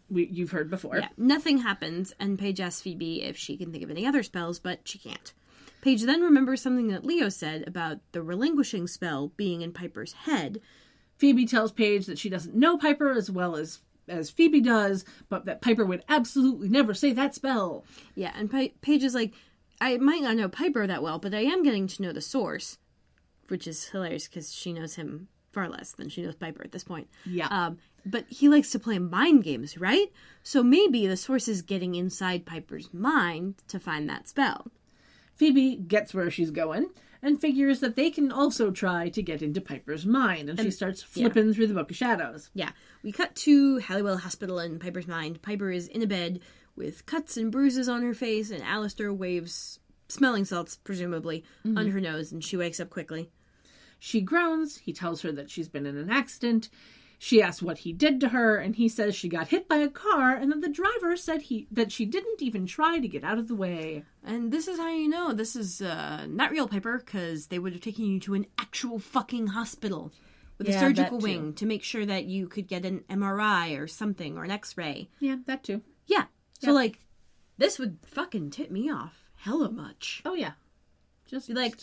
before. Yeah, nothing happens, and Paige asks Phoebe if she can think of any other spells, but she can't. Paige then remembers something that Leo said about the relinquishing spell being in Piper's head. Phoebe tells Paige that she doesn't know Piper as well as Phoebe does, but that Piper would absolutely never say that spell. Yeah, and Paige is like, I might not know Piper that well, but I am getting to know the source, which is hilarious because she knows him far less than she knows Piper at this point. Yeah. But he likes to play mind games, right? So maybe the source is getting inside Piper's mind to find that spell. Phoebe gets where she's going and figures that they can also try to get into Piper's mind. And she starts flipping through the Book of Shadows. Yeah. We cut to Halliwell Hospital in Piper's mind. Piper is in a bed with cuts and bruises on her face, and Alistair waves smelling salts, presumably, on her nose, and she wakes up quickly. She groans. He tells her that she's been in an accident. She asks what he did to her, and he says she got hit by a car, and that the driver said that she didn't even try to get out of the way. And this is how you know this is not real, Piper, because they would have taken you to an actual fucking hospital with a surgical wing to make sure that you could get an MRI or something, or an X-ray. Yeah, that too. Yeah. So, this would fucking tip me off hella much. Oh, yeah. Just be like,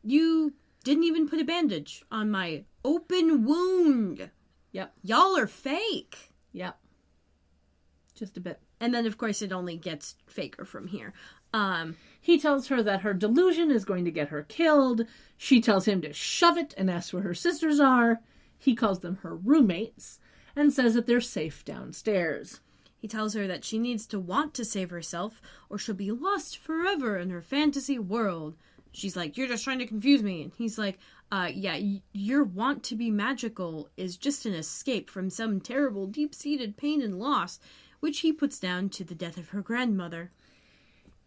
you didn't even put a bandage on my open wound. Yep. Y'all are fake. Yep. Just a bit. And then, of course, it only gets faker from here. He tells her that her delusion is going to get her killed. She tells him to shove it and asks where her sisters are. He calls them her roommates and says that they're safe downstairs. He tells her that she needs to want to save herself or she'll be lost forever in her fantasy world. She's like, you're just trying to confuse me. And he's like, your want to be magical is just an escape from some terrible deep-seated pain and loss, which he puts down to the death of her grandmother.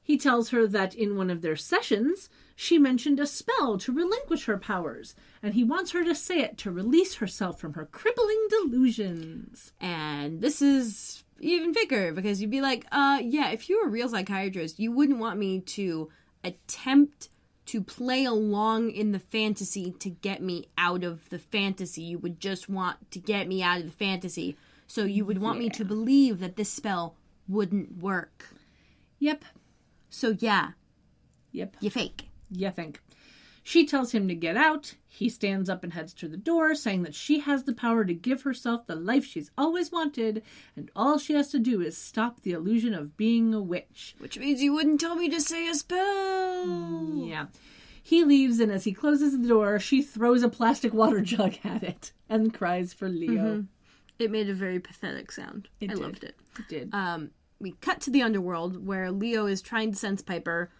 He tells her that in one of their sessions, she mentioned a spell to relinquish her powers, and he wants her to say it to release herself from her crippling delusions. And this is even faker, because you'd be like, if you were a real psychiatrist, you wouldn't want me to attempt to play along in the fantasy to get me out of the fantasy. You would just want to get me out of the fantasy. So you would want me to believe that this spell wouldn't work. Yep. So yeah. Yep. You fake. You think. She tells him to get out. He stands up and heads to the door, saying that she has the power to give herself the life she's always wanted, and all she has to do is stop the illusion of being a witch. Which means you wouldn't tell me to say a spell. Yeah. He leaves, and as he closes the door, she throws a plastic water jug at it and cries for Leo. Mm-hmm. It made a very pathetic sound. I loved it. It did. We cut to the underworld, where Leo is trying to sense Piper,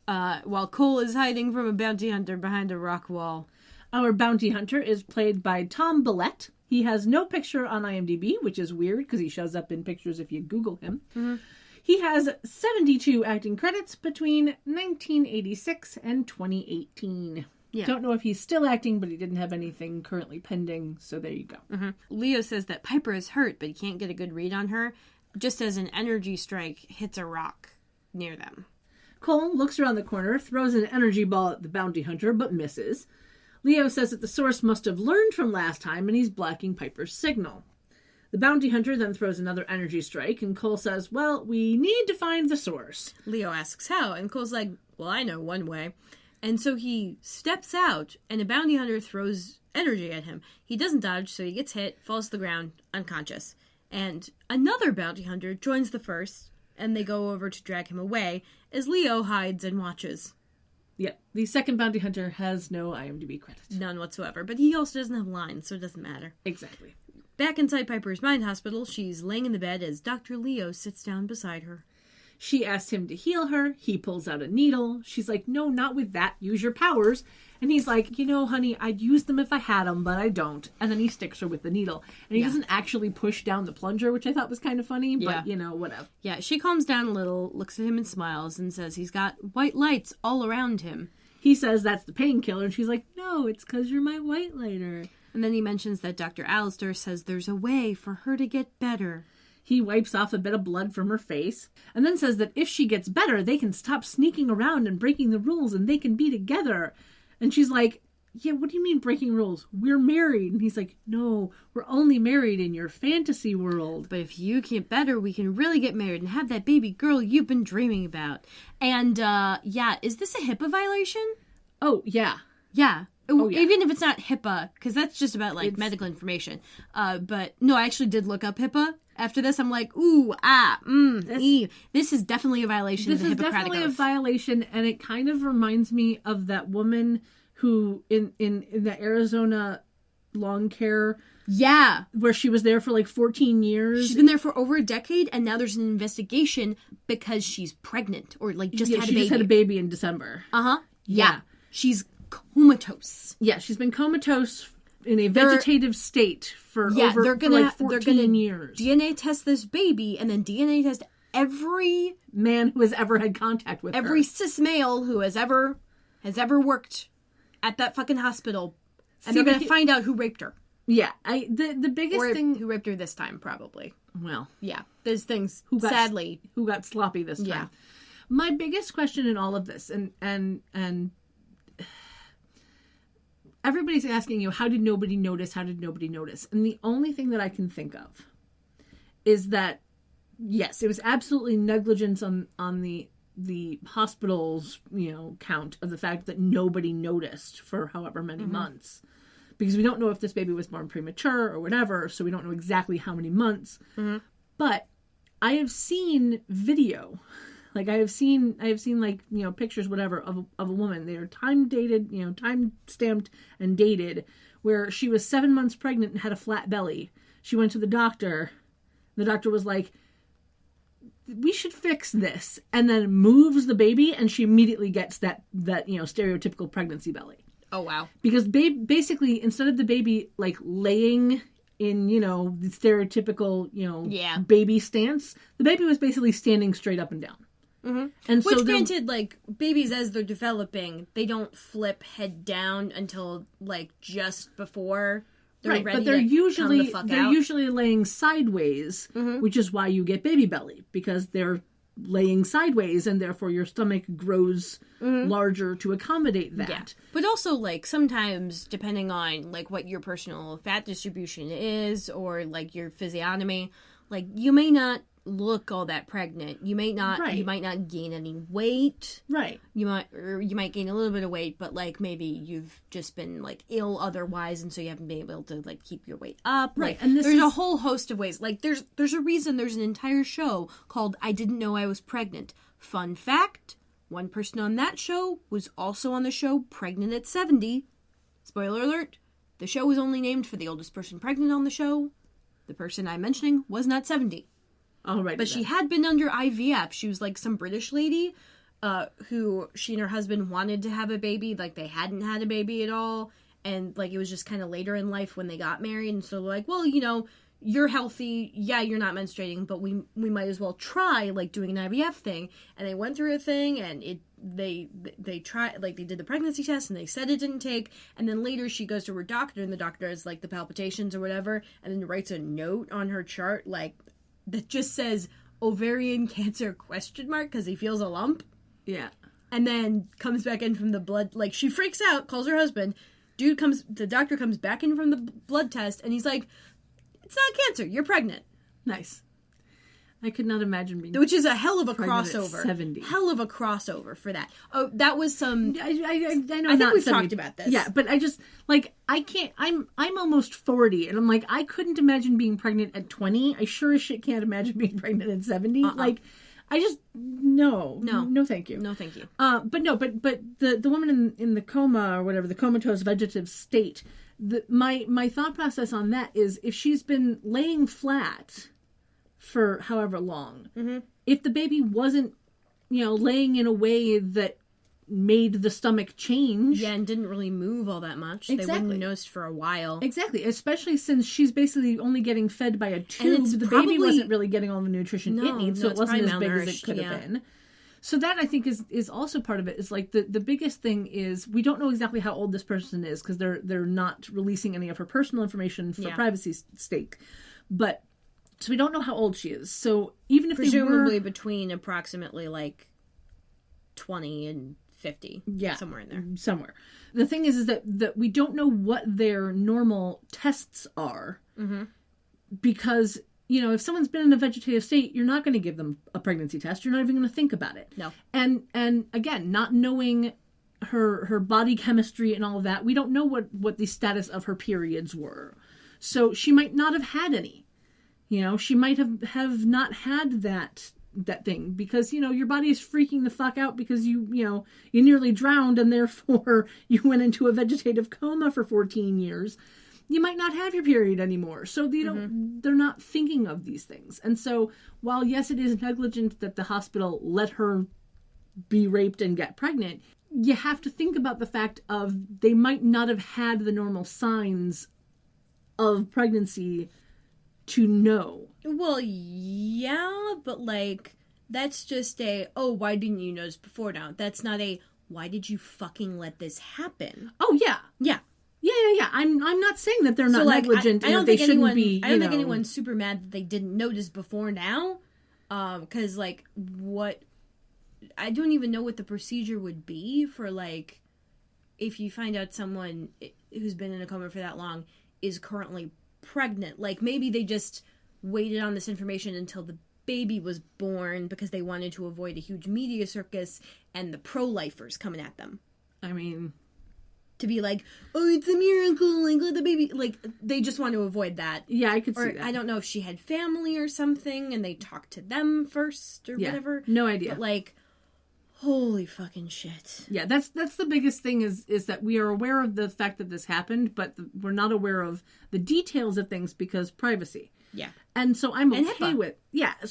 while Cole is hiding from a bounty hunter behind a rock wall. Our bounty hunter is played by Tom Billette. He has no picture on IMDb, which is weird because he shows up in pictures if you Google him. Mm-hmm. He has 72 acting credits between 1986 and 2018. Yeah. Don't know if he's still acting, but he didn't have anything currently pending, so there you go. Mm-hmm. Leo says that Piper is hurt, but he can't get a good read on her, just as an energy strike hits a rock near them. Cole looks around the corner, throws an energy ball at the bounty hunter, but misses. Leo says that the source must have learned from last time, and he's blocking Piper's signal. The bounty hunter then throws another energy strike, and Cole says, well, we need to find the source. Leo asks how, and Cole's like, well, I know one way. And so he steps out, and a bounty hunter throws energy at him. He doesn't dodge, so he gets hit, falls to the ground, unconscious. And another bounty hunter joins the first, and they go over to drag him away, as Leo hides and watches. Yeah, the second bounty hunter has no IMDb credit. None whatsoever, but he also doesn't have lines, so it doesn't matter. Exactly. Back inside Piper's mind hospital, she's laying in the bed as Dr. Leo sits down beside her. She asks him to heal her. He pulls out a needle. She's like, no, not with that. Use your powers. And he's like, honey, I'd use them if I had them, but I don't. And then he sticks her with the needle. And he doesn't actually push down the plunger, which I thought was kind of funny, but, whatever. Yeah, she calms down a little, looks at him and smiles, and says he's got white lights all around him. He says that's the painkiller, and she's like, no, it's because you're my white lighter. And then he mentions that Dr. Alistair says there's a way for her to get better. He wipes off a bit of blood from her face, and then says that if she gets better, they can stop sneaking around and breaking the rules, and they can be together. And she's like, yeah, what do you mean breaking rules? We're married. And he's like, no, we're only married in your fantasy world. But if you get better, we can really get married and have that baby girl you've been dreaming about. And, is this a HIPAA violation? Oh, yeah. Yeah. Oh, yeah. Even if it's not HIPAA, because that's just about, medical information. But, no, I actually did look up HIPAA. After this, I'm like, this is definitely a violation of the Hippocratic Oath. This is definitely a violation, and it kind of reminds me of that woman who, in the Arizona long care... Yeah. Where she was there for 14 years. She's been there for over a decade, and now there's an investigation because she's pregnant, or, just had a baby. She just had a baby in December. Uh-huh. Yeah. She's comatose. Yeah, she's been comatose in a vegetative state for over 14 years. DNA test this baby, and then DNA test every man who has ever had contact with her. Every cis male who has ever worked at that fucking hospital. And they're going to find out who raped her. Yeah. The biggest thing... Who raped her this time, probably. Well. Yeah. There's things, who got sloppy this time. Yeah. My biggest question in all of this, and everybody's asking you, how did nobody notice? How did nobody notice? And the only thing that I can think of is that, yes, it was absolutely negligence on the hospital's, count of the fact that nobody noticed for however many months. Because we don't know if this baby was born premature or whatever, so we don't know exactly how many months. Mm-hmm. But I have seen video. I have seen pictures, whatever, of a woman. They are time dated, time stamped and dated, where she was 7 months pregnant and had a flat belly. She went to the doctor. The doctor was like, we should fix this, and then moves the baby, and she immediately gets that stereotypical pregnancy belly. Oh, wow. Because basically, instead of the baby laying in, the stereotypical, baby stance, the baby was basically standing straight up and down. Mm-hmm. And which, so granted, babies as they're developing, they don't flip head down until just before they're ready. But they're usually laying sideways, which is why you get baby belly, because they're laying sideways, and therefore your stomach grows larger to accommodate that. Yeah. But also, like, sometimes, depending on, like, what your personal fat distribution is, or, like, your physiognomy, like, you may not look all that pregnant. You might not gain any weight. Right. You might gain a little bit of weight, but, like, maybe you've just been, like, ill otherwise, and so you haven't been able to, like, keep your weight up. Right. Like, And there's a whole host of ways. Like, there's a reason there's an entire show called I Didn't Know I Was Pregnant. Fun fact, one person on that show was also on the show Pregnant at 70. Spoiler alert, the show was only named for the oldest person pregnant on the show. The person I'm mentioning was not 70. All right. But she had been under IVF. She was like some British lady who she and her husband wanted to have a baby. Like, they hadn't had a baby at all. And, like, it was just kind of later in life when they got married. And so, like, well, you know, you're healthy. Yeah, you're not menstruating, but we might as well try, like, doing an IVF thing. And they went through a thing, and they tried, like, they did the pregnancy test, and they said it didn't take. And then later she goes to her doctor, and the doctor has, like, the palpitations or whatever, and then writes a note on her chart, like, that just says ovarian cancer ? Because he feels a lump. Yeah. And then comes back in from the blood. Like, she freaks out, calls her husband. The doctor comes back in from the blood test, and he's like, it's not cancer, you're pregnant. Nice. I could not imagine being... Which is a hell of a pregnant crossover. at 70. Hell of a crossover for that. Oh, that was some... I know. I think not we've 70. talked about this. Yeah, but I just, like, I can't... I'm almost 40, and I'm like, I couldn't imagine being pregnant at 20. I sure as shit can't imagine being pregnant at 70. Like, I just... No, thank you. No, thank you. But the woman in the coma or whatever, the comatose vegetative state, my thought process on that is, if she's been laying flat for however long, if the baby wasn't, you know, laying in a way that made the stomach change. Yeah, and didn't really move all that much. Exactly. They wouldn't have noticed for a while. Exactly, especially since she's basically only getting fed by a tube. it's The probably... baby wasn't really getting all the nutrition it needs, so it wasn't as big as it could have been. So that, I think, is also part of it. Is like the biggest thing is we don't know exactly how old this person is, because they're not releasing any of her personal information for privacy's sake. But so we don't know how old she is. So even if presumably they were between approximately like 20 and 50, somewhere in there. Somewhere. The thing is that we don't know what their normal tests are, because, you know, if someone's been in a vegetative state, you're not going to give them a pregnancy test. You're not even going to think about it. No. And again, not knowing her body chemistry and all of that, we don't know what the status of her periods were. So she might not have had any. You know, she might have not had that thing, because, you know, your body is freaking the fuck out because you nearly drowned, and therefore you went into a vegetative coma for 14 years. You might not have your period anymore. So they're not thinking of these things. And so while, yes, it is negligent that the hospital let her be raped and get pregnant, you have to think about the fact of they might not have had the normal signs of pregnancy to know. Well, yeah, but, like, that's just why didn't you notice before now? That's not why did you fucking let this happen? Oh, yeah. Yeah. Yeah. I'm not saying that they're not negligent I don't and that they think shouldn't be, I don't think anyone's super mad that they didn't notice before now. Because, like, I don't even know what the procedure would be for, like, if you find out someone who's been in a coma for that long is currently pregnant. Like, maybe they just waited on this information until the baby was born because they wanted to avoid a huge media circus and the pro-lifers coming at them. I mean, to be like, oh, it's a miracle, like, let the baby, like, they just want to avoid that. Yeah, I could see that. I don't know if she had family or something and they talked to them first or whatever. No idea. But, like, holy fucking shit. Yeah, that's the biggest thing is that we are aware of the fact that this happened, but we're not aware of the details of things because privacy. Yeah. And so I'm okay HIPAA.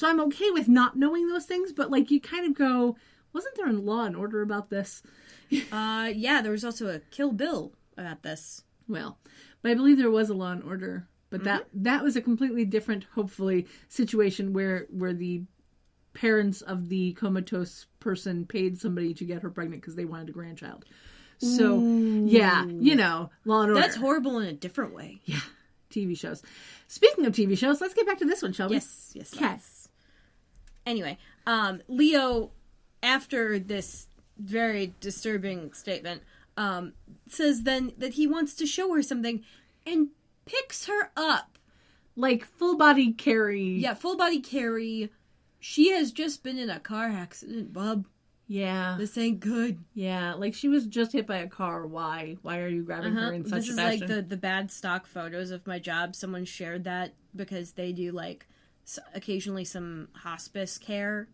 I'm okay with not knowing those things, but, like, you kind of go, wasn't there a Law and Order about this? Yeah, there was also a Kill Bill about this. Well, but I believe there was a Law and Order, but that was a completely different, hopefully, situation where the parents of the comatose person paid somebody to get her pregnant because they wanted a grandchild. So, yeah, you know, Law and Order. That's horrible in a different way. Yeah, TV shows. Speaking of TV shows, let's get back to this one, shall we? Yes. Okay. Anyway, Leo, after this very disturbing statement, says then that he wants to show her something and picks her up. Like full body carry. Yeah, full body carry. She has just been in a car accident, bub. Yeah. This ain't good. Yeah, like she was just hit by a car. Why? Why are you grabbing her in such this a is fashion? like the bad stock photos of my job. Someone shared that because they do like occasionally some hospice care,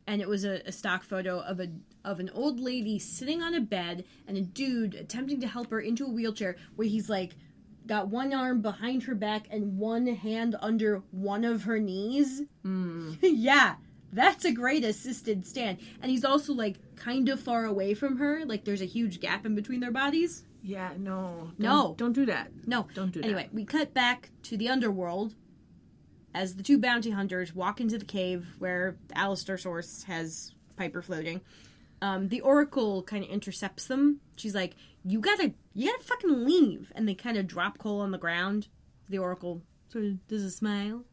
and it was a stock photo of an old lady sitting on a bed and a dude attempting to help her into a wheelchair where he's like got one arm behind her back and one hand under one of her knees. Yeah. That's a great assisted stand. And he's also, like, kind of far away from her. Like, there's a huge gap in between their bodies. Yeah, no. Don't do that. No. Don't do that. Anyway, we cut back to the underworld as the two bounty hunters walk into the cave where Alistair Source has Piper floating. The Oracle kind of intercepts them. She's like, you gotta fucking leave. And they kind of drop Cole on the ground. The Oracle sort of does a smile.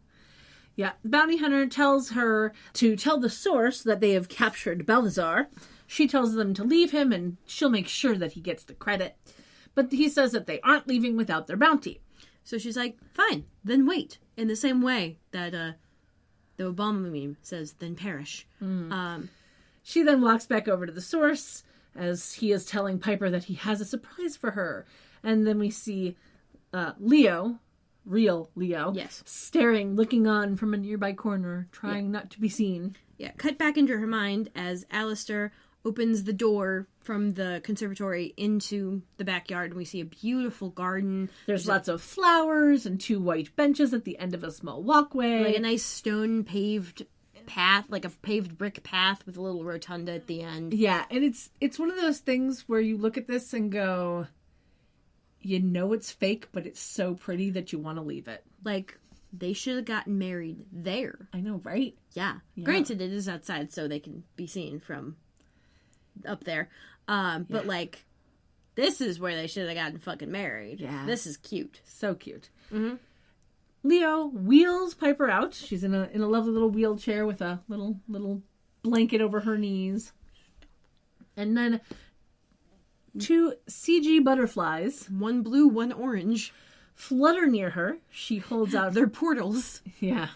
Yeah, Bounty Hunter tells her to tell the Source that they have captured Balthazar. She tells them to leave him, and she'll make sure that he gets the credit. But he says that they aren't leaving without their bounty. So she's like, fine, then wait. In the same way that the Obama meme says, then perish. She then walks back over to the Source, as he is telling Piper that he has a surprise for her. And then we see Leo... Real Leo. Yes. Staring, looking on from a nearby corner, trying not to be seen. Yeah, cut back into her mind as Alistair opens the door from the conservatory into the backyard, and we see a beautiful garden. There's lots of flowers and 2 white benches at the end of a small walkway. Like a nice stone paved path, like a paved brick path with a little rotunda at the end. Yeah, and it's one of those things where you look at this and go... You know it's fake, but it's so pretty that you want to leave it. Like, they should have gotten married there. I know, right? Yeah. Granted, it is outside, so they can be seen from up there. But, like, this is where they should have gotten fucking married. Yeah. This is cute. So cute. Mm-hmm. Leo wheels Piper out. She's in a lovely little wheelchair with a little blanket over her knees. And then... 2 CG butterflies. One blue, one orange. Flutter near her. She holds out... They're portals. Yeah.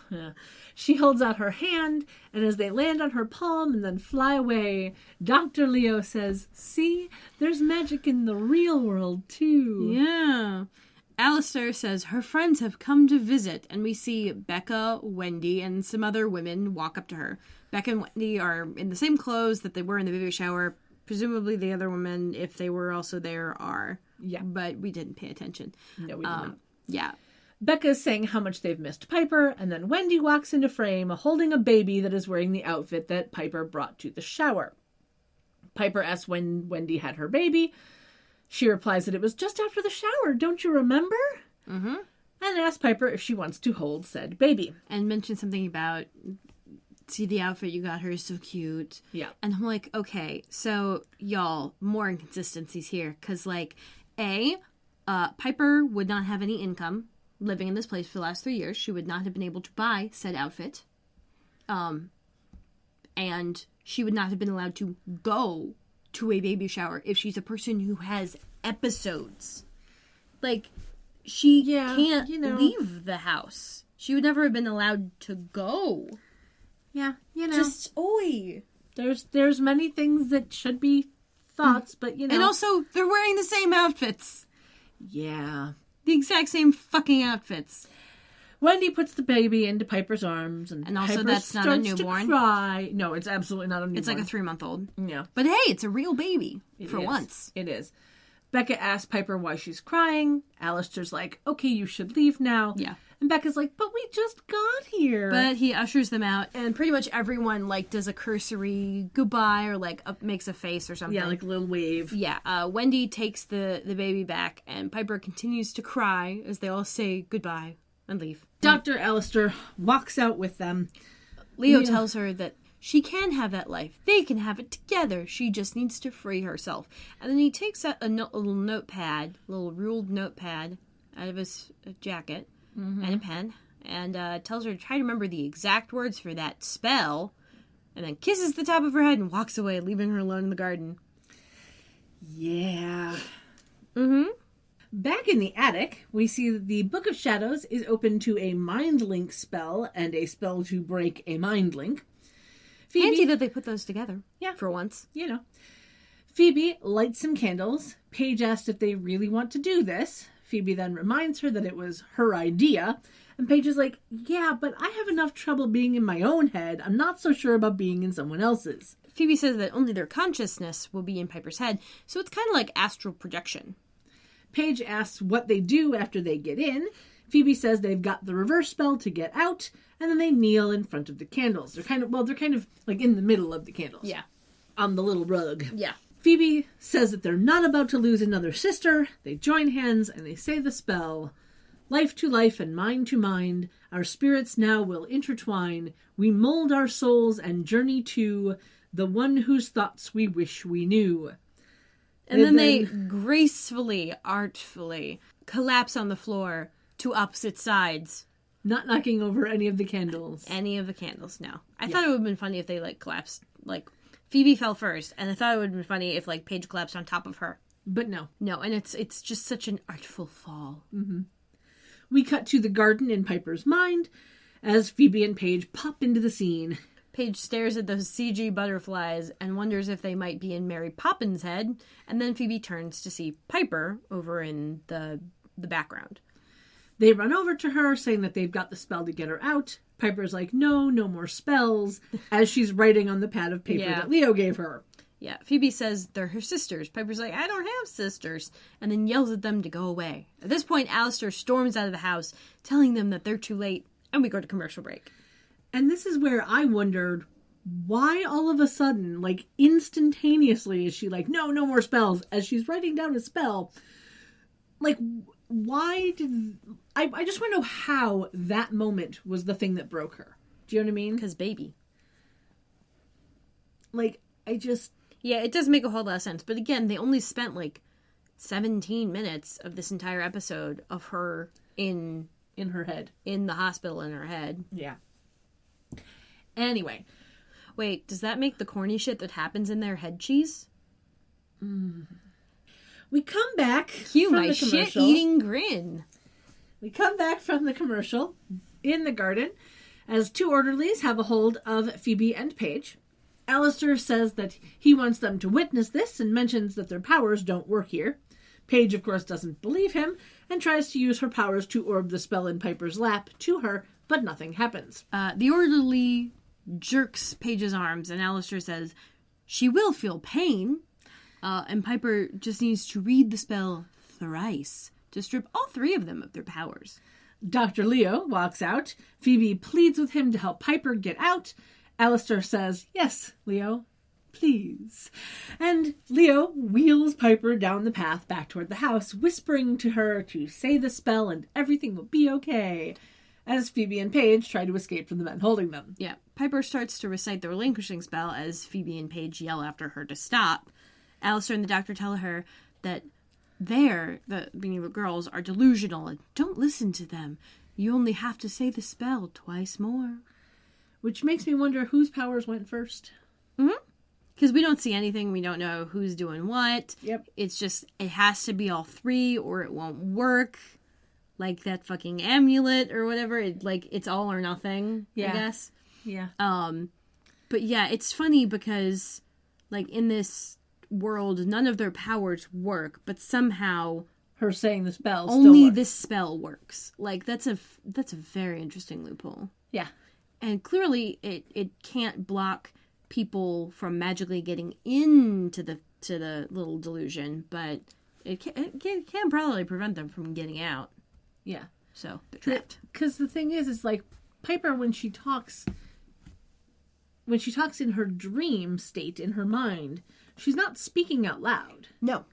She holds out her hand, and as they land on her palm and then fly away, Dr. Leo says, see, there's magic in the real world, too. Yeah. Alistair says her friends have come to visit, and we see Becca, Wendy, and some other women walk up to her. Becca and Wendy are in the same clothes that they were in the baby shower. Presumably the other women, if they were also there, are. Yeah. But we didn't pay attention. No, we did not. Yeah. Becca's saying how much they've missed Piper, and then Wendy walks into frame holding a baby that is wearing the outfit that Piper brought to the shower. Piper asks when Wendy had her baby. She replies that it was just after the shower, don't you remember? Mm-hmm. And asks Piper if she wants to hold said baby. And mentioned something about... See, the outfit you got her is so cute. Yeah. And I'm like, okay, so, y'all, more inconsistencies here. Because, like, Piper would not have any income living in this place for the last 3 years. She would not have been able to buy said outfit. And she would not have been allowed to go to a baby shower if she's a person who has episodes. Like, she can't leave the house. She would never have been allowed to go. Yeah, Just, oi. There's many things that should be thoughts, but, And also, they're wearing the same outfits. Yeah. The exact same fucking outfits. Wendy puts the baby into Piper's arms, and also Piper that's not a starts newborn. To cry. No, it's absolutely not a newborn. It's like a 3-month-old. Yeah. But hey, it's a real baby. For It is. once. It is. Becca asks Piper why she's crying. Alistair's like, okay, you should leave now. Yeah. And Becca's like, but we just got here. But he ushers them out, and pretty much everyone, like, does a cursory goodbye or, like, makes a face or something. Yeah, like a little wave. Yeah. Wendy takes the baby back, and Piper continues to cry as they all say goodbye and leave. Dr. Alistair walks out with them. Leo tells her that she can have that life. They can have it together. She just needs to free herself. And then he takes out a little notepad, a little ruled notepad out of his jacket, and a pen. and tells her to try to remember the exact words for that spell, and then kisses the top of her head and walks away, leaving her alone in the garden. Yeah. Mm-hmm. Back in the attic, we see that the Book of Shadows is open to a mind link spell and a spell to break a mind link. Handy that they put those together. Yeah. For once. You know. Phoebe lights some candles. Paige asked if they really want to do this. Phoebe then reminds her that it was her idea. And Paige is like, yeah, but I have enough trouble being in my own head. I'm not so sure about being in someone else's. Phoebe says that only their consciousness will be in Piper's head, so it's kind of like astral projection. Paige asks what they do after they get in. Phoebe says they've got the reverse spell to get out, and then they kneel in front of the candles. They're kind of like in the middle of the candles. Yeah. On the little rug. Yeah. Phoebe says that they're not about to lose another sister. They join hands and they say the spell. Life to life and mind to mind, our spirits now will intertwine. We mold our souls and journey to the one whose thoughts we wish we knew. And then they gracefully, artfully collapse on the floor to opposite sides. Not knocking over any of the candles. Any of the candles, no. I thought it would have been funny if they, collapsed. Phoebe fell first, and I thought it would have been funny if, Paige collapsed on top of her. But no. No, and it's just such an artful fall. Mm-hmm. We cut to the garden in Piper's mind as Phoebe and Paige pop into the scene. Paige stares at those CG butterflies and wonders if they might be in Mary Poppins' head, and then Phoebe turns to see Piper over in the background. They run over to her, saying that they've got the spell to get her out. Piper's like, no more spells, as she's writing on the pad of paper that Leo gave her. Yeah, Phoebe says they're her sisters. Piper's like, I don't have sisters, and then yells at them to go away. At this point, Alistair storms out of the house, telling them that they're too late, and we go to commercial break. And this is where I wondered, why all of a sudden, instantaneously, is she like, no more spells, as she's writing down a spell. Why did... I just want to know how that moment was the thing that broke her. Do you know what I mean? Because baby. Yeah, it does make a whole lot of sense. But again, they only spent 17 minutes of this entire episode of her in her head. In the hospital in her head. Yeah. Anyway. Wait, does that make the corny shit that happens in their head cheese? We come back Cue from my the commercial. shit-eating grin. We come back from the commercial in the garden as two orderlies have a hold of Phoebe and Paige. Alistair says that he wants them to witness this and mentions that their powers don't work here. Paige, of course, doesn't believe him and tries to use her powers to orb the spell in Piper's lap to her, but nothing happens. The orderly jerks Paige's arms, and Alistair says she will feel pain, and Piper just needs to read the spell thrice to strip all three of them of their powers. Dr. Leo walks out. Phoebe pleads with him to help Piper get out. Alistair says, yes, Leo, please. And Leo wheels Piper down the path back toward the house, whispering to her to say the spell and everything will be okay, as Phoebe and Paige try to escape from the men holding them. Yeah, Piper starts to recite the relinquishing spell as Phoebe and Paige yell after her to stop. Alistair and the doctor tell her that being the girls, are delusional and don't listen to them. You only have to say the spell twice more. Which makes me wonder whose powers went first. Mm-hmm. Because we don't see anything. We don't know who's doing what. Yep. It's just, it has to be all three or it won't work. Like that fucking amulet or whatever. It's all or nothing, I guess. Yeah. But yeah, it's funny because, in this world, none of their powers work, but somehow her saying the spell only still this spell works. That's a very interesting loophole. Yeah. And clearly it can't block people from magically getting into the little delusion, but it can probably prevent them from getting out. Yeah. So they're trapped. Because the thing is Piper, when she talks in her dream state, in her mind, she's not speaking out loud. No.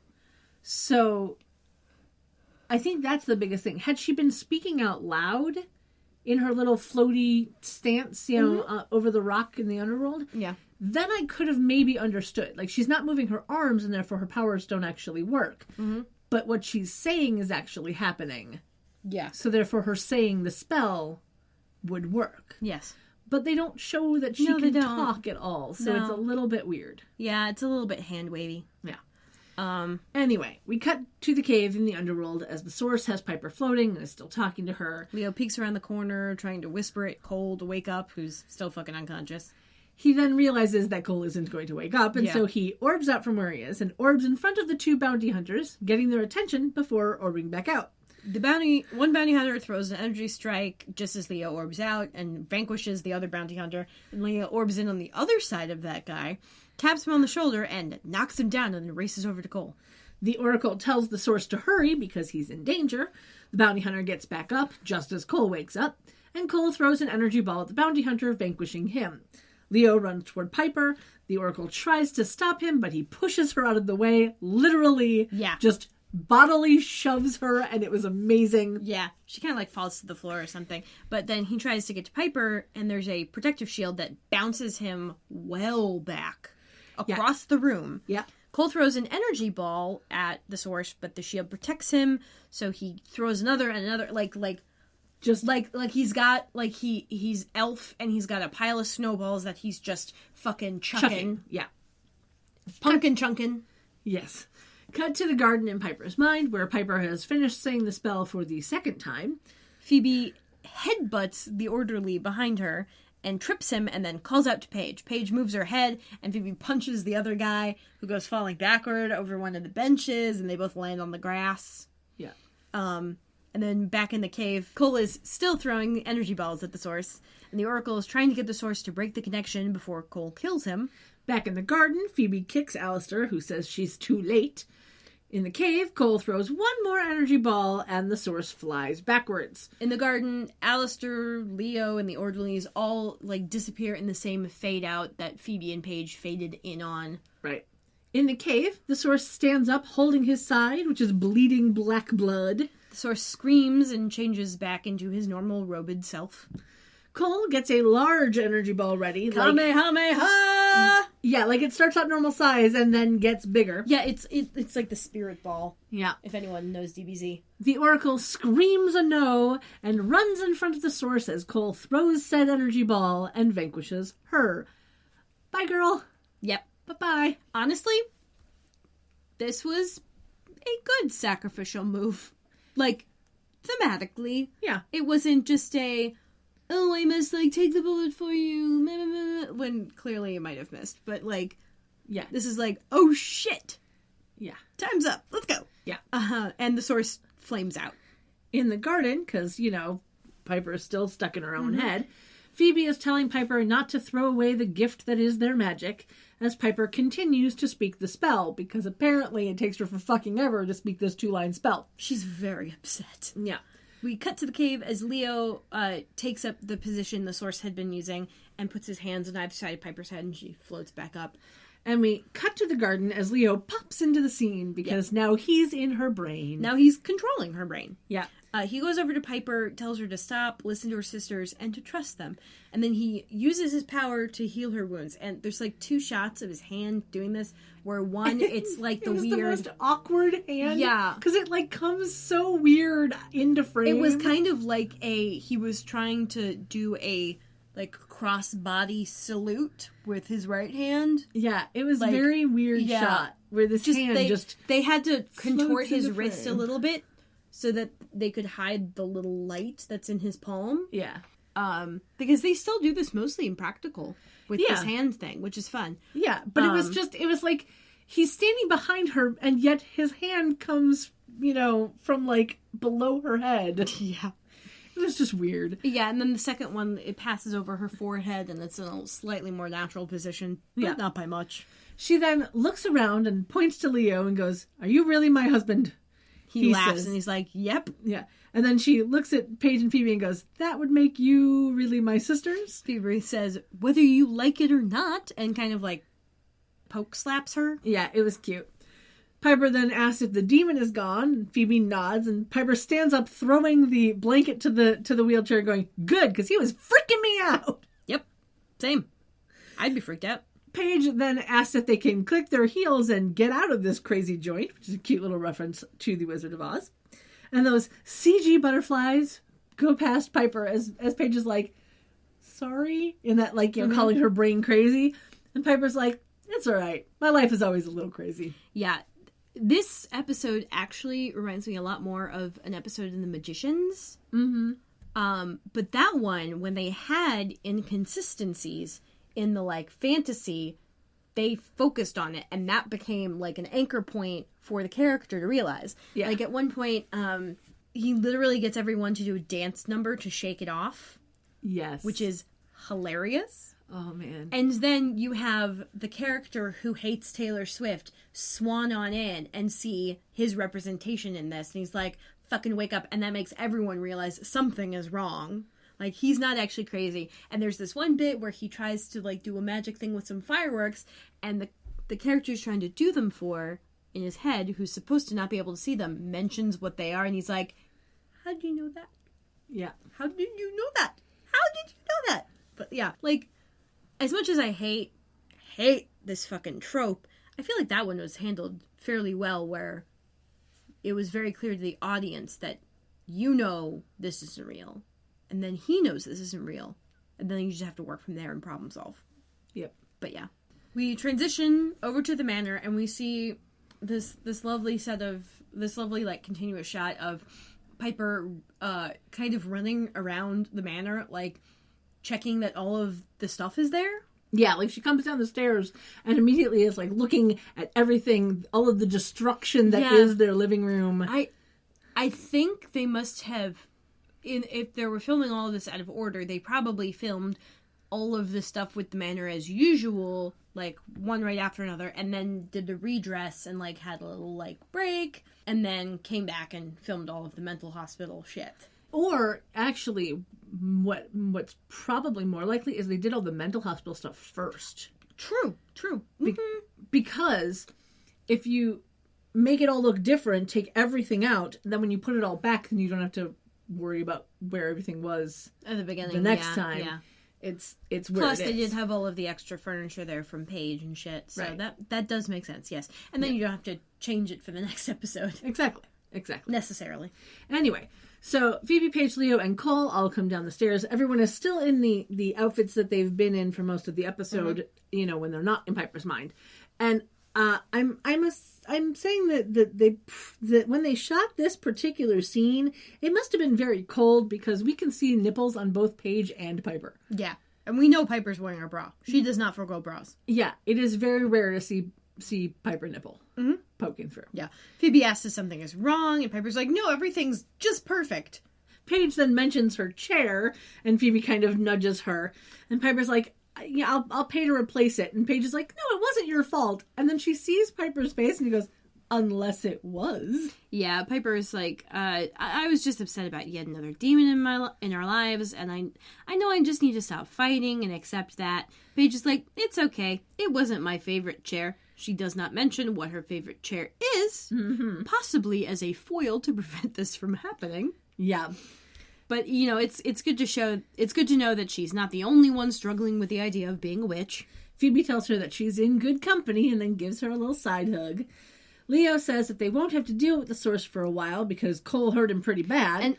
So I think that's the biggest thing. Had she been speaking out loud in her little floaty stance, over the rock in the underworld, then I could have maybe understood. She's not moving her arms and therefore her powers don't actually work. Mm-hmm. But what she's saying is actually happening. Yeah. So therefore her saying the spell would work. Yes. But they don't show that she No, they can don't. talk at all, so it's a little bit weird. Yeah, it's a little bit hand-wavy. Yeah. Anyway, we cut to the cave in the underworld as the Source has Piper floating and is still talking to her. Leo peeks around the corner, trying to whisper at Cole to wake up, who's still fucking unconscious. He then realizes that Cole isn't going to wake up, and so he orbs out from where he is and orbs in front of the two bounty hunters, getting their attention before orbing back out. One bounty hunter throws an energy strike just as Leo orbs out and vanquishes the other bounty hunter. And Leo orbs in on the other side of that guy, taps him on the shoulder, and knocks him down and races over to Cole. The Oracle tells the Source to hurry because he's in danger. The bounty hunter gets back up just as Cole wakes up, and Cole throws an energy ball at the bounty hunter, vanquishing him. Leo runs toward Piper. The Oracle tries to stop him, but he pushes her out of the way, literally just bodily shoves her, and it was amazing. Yeah, she kind of like falls to the floor or something. But then he tries to get to Piper, and there's a protective shield that bounces him well back across the room. Yeah. Cole throws an energy ball at the Source, but the shield protects him, so he throws another and another, just like he's got, like he's elf, and he's got a pile of snowballs that he's just fucking chucking. Yeah. Pumpkin chunking. Yes. Cut to the garden in Piper's mind, where Piper has finished saying the spell for the second time. Phoebe headbutts the orderly behind her and trips him and then calls out to Paige. Paige moves her head, and Phoebe punches the other guy, who goes falling backward over one of the benches, and they both land on the grass. Yeah. And then back in the cave, Cole is still throwing energy balls at the Source, and the Oracle is trying to get the Source to break the connection before Cole kills him. Back in the garden, Phoebe kicks Alistair, who says she's too late. In the cave, Cole throws one more energy ball, and the Source flies backwards. In the garden, Alistair, Leo, and the orderlies all, disappear in the same fade-out that Phoebe and Paige faded in on. Right. In the cave, the Source stands up holding his side, which is bleeding black blood. The Source screams and changes back into his normal robed self. Cole gets a large energy ball ready. Kamehameha! Yeah, it starts out normal size and then gets bigger. Yeah, it's like the spirit ball. Yeah. If anyone knows DBZ. The Oracle screams a no and runs in front of the Source as Cole throws said energy ball and vanquishes her. Bye, girl. Yep. Bye-bye. Honestly, this was a good sacrificial move. Thematically. Yeah. It wasn't just I must, take the bullet for you, when clearly it might have missed. But, yeah. This is oh, shit. Yeah. Time's up. Let's go. Yeah. And the Source flames out. In the garden, because, Piper is still stuck in her own head, Phoebe is telling Piper not to throw away the gift that is their magic, as Piper continues to speak the spell, because apparently it takes her for fucking ever to speak this 2-line spell. She's very upset. Yeah. We cut to the cave as Leo takes up the position the Source had been using and puts his hands on either side of Piper's head, and she floats back up. And we cut to the garden as Leo pops into the scene because now he's in her brain. Now he's controlling her brain. Yeah. He goes over to Piper, tells her to stop, listen to her sisters, and to trust them. And then he uses his power to heal her wounds. And there's 2 shots of his hand doing this, where one, it's the most awkward hand. Yeah. Because it comes so weird into frame. It was kind of he was trying to do a cross-body salute with his right hand. Yeah, it was very weird shot where this hand they had to contort his wrist frame. a little bit so that they could hide the little light that's in his palm. Yeah. Because they still do this mostly in practical with this hand thing, which is fun. Yeah, but it was he's standing behind her and yet his hand comes, from below her head. Yeah. It was just weird. Yeah, and then the second one, it passes over her forehead, and it's in a slightly more natural position, but not by much. She then looks around and points to Leo and goes, "Are you really my husband?" He laughs, and he's like, "Yep." Yeah. And then she looks at Paige and Phoebe and goes, "That would make you really my sisters?" Phoebe says, "Whether you like it or not," and kind of poke slaps her. Yeah, it was cute. Piper then asks if the demon is gone. Phoebe nods, and Piper stands up, throwing the blanket to the wheelchair, going, "Good, because he was freaking me out." Yep, same. I'd be freaked out. Paige then asks if they can click their heels and get out of this crazy joint, which is a cute little reference to The Wizard of Oz. And those CG butterflies go past Piper as Paige is like, sorry, in that, like, you know, calling her brain crazy. And Piper's like, it's all right. My life is always a little crazy. Yeah. This episode actually reminds me a lot more of an episode in The Magicians. Mm-hmm. But that one, when they had inconsistencies in the, like, fantasy, they focused on it, and that became, like, an anchor point for the character to realize. Yeah. Like, at one point, he literally gets everyone to do a dance number to shake it off. Yes. Which is hilarious. Oh, man. And then you have the character who hates Taylor Swift swan on in and see his representation in this. And he's like, fucking wake up. And that makes everyone realize something is wrong. Like, he's not actually crazy. And there's this one bit where he tries to, like, do a magic thing with some fireworks. And the character he's trying to do them for, in his head, who's supposed to not be able to see them, mentions what they are. And he's like, how did you know that? Yeah. How did you know that? How did you know that? But yeah, like, as much as I hate this fucking trope, I feel like that one was handled fairly well, where it was very clear to the audience that you know this isn't real, and then he knows this isn't real, and then you just have to work from there and problem solve. Yep. But yeah, we transition over to the manor, and we see this lovely like continuous shot of Piper kind of running around the manor, like checking that all of the stuff is there. Yeah, like she comes down the stairs and immediately is like looking at everything, all of the destruction that is their living room. I think they must have, if they were filming all of this out of order, they probably filmed all of the stuff with the manor as usual, like one right after another, and then did the redress and like had a little like break, and then came back and filmed all of the mental hospital shit. Or actually, what's probably more likely is they did all the mental hospital stuff first. True. Because if you make it all look different, take everything out, then when you put it all back, then you don't have to worry about where everything was at the beginning. The next time. Yeah. It's where Plus, it is. they did have all of the extra furniture there from Paige and shit, so right. that does make sense, yes. And then you don't have to change it for the next episode. Exactly. Necessarily. Anyway, so Phoebe, Paige, Leo, and Cole all come down the stairs. Everyone is still in the outfits that they've been in for most of the episode, you know, when they're not in Piper's mind. And I'm saying that when they shot this particular scene, it must have been very cold because we can see nipples on both Paige and Piper. Yeah. And we know Piper's wearing a bra. She does not forgo bras. Yeah, it is very rare to see Piper nipple poking through. Yeah. Phoebe asks if something is wrong, and Piper's like, no, everything's just perfect. Paige then mentions her chair, and Phoebe kind of nudges her. And Piper's like, yeah, I'll pay to replace it. And Paige is like, no, it wasn't your fault. And then she sees Piper's face, and he goes, unless it was. Yeah, Piper's like, I was just upset about yet another demon in our lives, and I know I just need to stop fighting and accept that. Paige is like, it's okay. It wasn't my favorite chair. She does not mention what her favorite chair is, possibly as a foil to prevent this from happening. Yeah. But, you know, it's good to know that she's not the only one struggling with the idea of being a witch. Phoebe tells her that she's in good company and then gives her a little side hug. Leo says that they won't have to deal with the source for a while because Cole hurt him pretty bad. And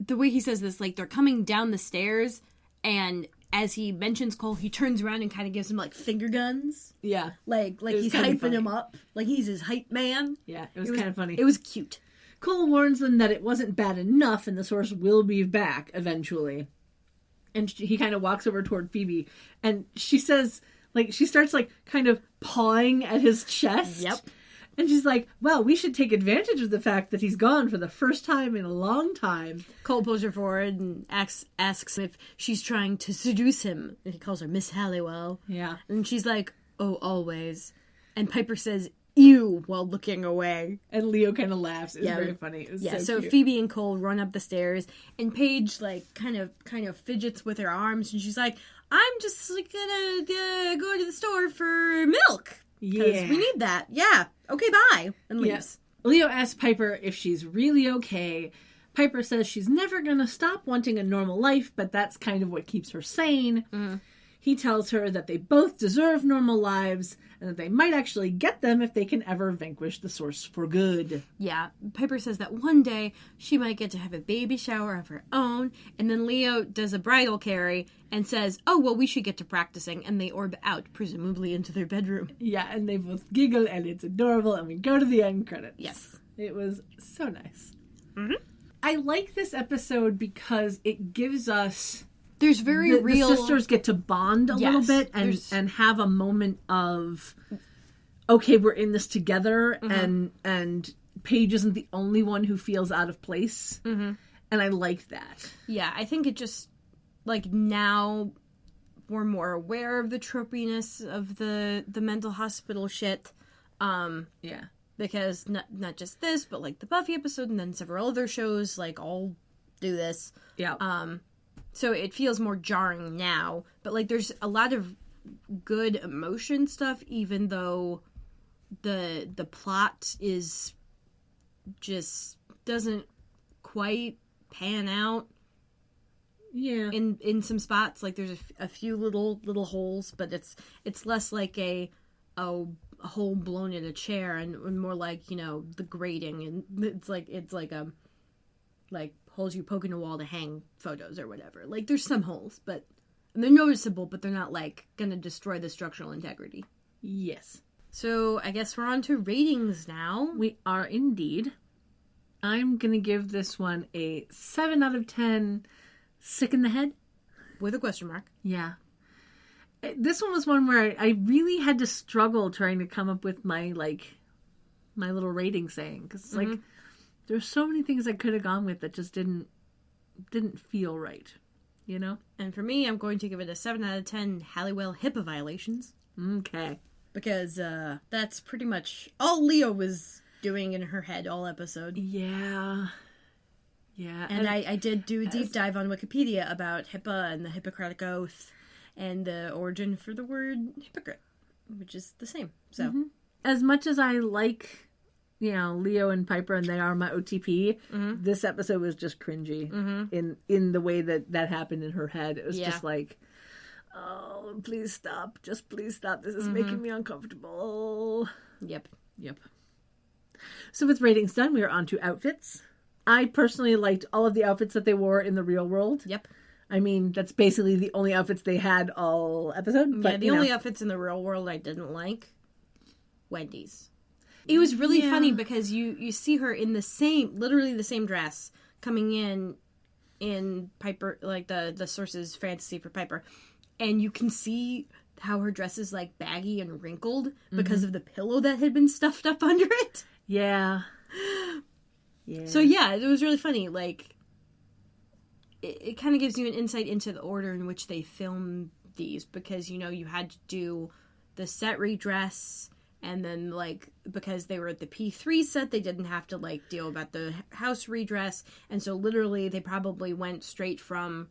the way he says this, like, they're coming down the stairs, and as he mentions Cole, he turns around and kind of gives him, like, finger guns. Yeah. Like he's hyping him up. Like he's his hype man. Yeah, it was kind of funny. It was cute. Cole warns them that it wasn't bad enough and the source will be back eventually. And he kind of walks over toward Phoebe and she says, like, she starts, like, kind of pawing at his chest. Yep. And she's like, well, we should take advantage of the fact that he's gone for the first time in a long time. Cole pulls her forward and asks if she's trying to seduce him. And he calls her Miss Halliwell. Yeah. And she's like, oh, always. And Piper says, ew, while looking away. And Leo kind of laughs. It's very funny. It was so cute. Phoebe and Cole run up the stairs. And Paige, like, kind of fidgets with her arms. And she's like, I'm just like, gonna go to the store for milk. Yeah. We need that. Yeah. Okay, bye. And leaves. Yeah. Leo asks Piper if she's really okay. Piper says she's never going to stop wanting a normal life, but that's kind of what keeps her sane. He tells her that they both deserve normal lives and that they might actually get them if they can ever vanquish the source for good. Yeah, Piper says that one day she might get to have a baby shower of her own, and then Leo does a bridal carry and says, oh, well, we should get to practicing, and they orb out, presumably into their bedroom. Yeah, and they both giggle, and it's adorable, and we go to the end credits. Yes. It was so nice. Mm-hmm. I like this episode because it gives us... There's very real... The sisters get to bond a little bit and have a moment of, okay, we're in this together, and Paige isn't the only one who feels out of place. Mm-hmm. And I like that. Yeah, I think it just, like, now we're more aware of the tropiness of the mental hospital shit. Yeah. Because not just this, but, like, the Buffy episode and then several other shows, like, all do this. Yeah. So it feels more jarring now, but like there's a lot of good emotion stuff, even though the plot is just doesn't quite pan out. Yeah. In some spots, like there's a few little holes, but it's less like a hole blown in a chair and more like, you know, the grating, and it's like holes you poke in a wall to hang photos or whatever. Like, there's some holes, and they're noticeable, but they're not, like, gonna destroy the structural integrity. Yes. So, I guess we're on to ratings now. We are indeed. I'm gonna give this one a 7 out of 10 sick in the head. With a question mark. Yeah. This one was one where I really had to struggle trying to come up with my little rating saying. Because it's like... There's so many things I could have gone with that just didn't feel right, you know? And for me, I'm going to give it a 7 out of 10 Halliwell HIPAA violations. Okay. Because that's pretty much all Leo was doing in her head all episode. Yeah. Yeah. And I did do a deep dive on Wikipedia about HIPAA and the Hippocratic Oath and the origin for the word hypocrite, which is the same. So, as much as I like... you know, Leo and Piper, and they are my OTP. This episode was just cringy in the way that happened in her head. It was just like, oh, please stop. Just please stop. This is making me uncomfortable. Yep. So with ratings done, we are on to outfits. I personally liked all of the outfits that they wore in the real world. Yep. I mean, that's basically the only outfits they had all episode. But, yeah, the only outfits in the real world I didn't like, Wendy's. It was really funny because you see her in literally the same dress coming in Piper, like the source's fantasy for Piper. And you can see how her dress is like baggy and wrinkled because of the pillow that had been stuffed up under it. Yeah. So yeah, it was really funny. Like, it kind of gives you an insight into the order in which they filmed these, because, you know, you had to do the set redress. And then, like, because they were at the P3 set, they didn't have to, like, deal about the house redress. And so, literally, they probably went straight from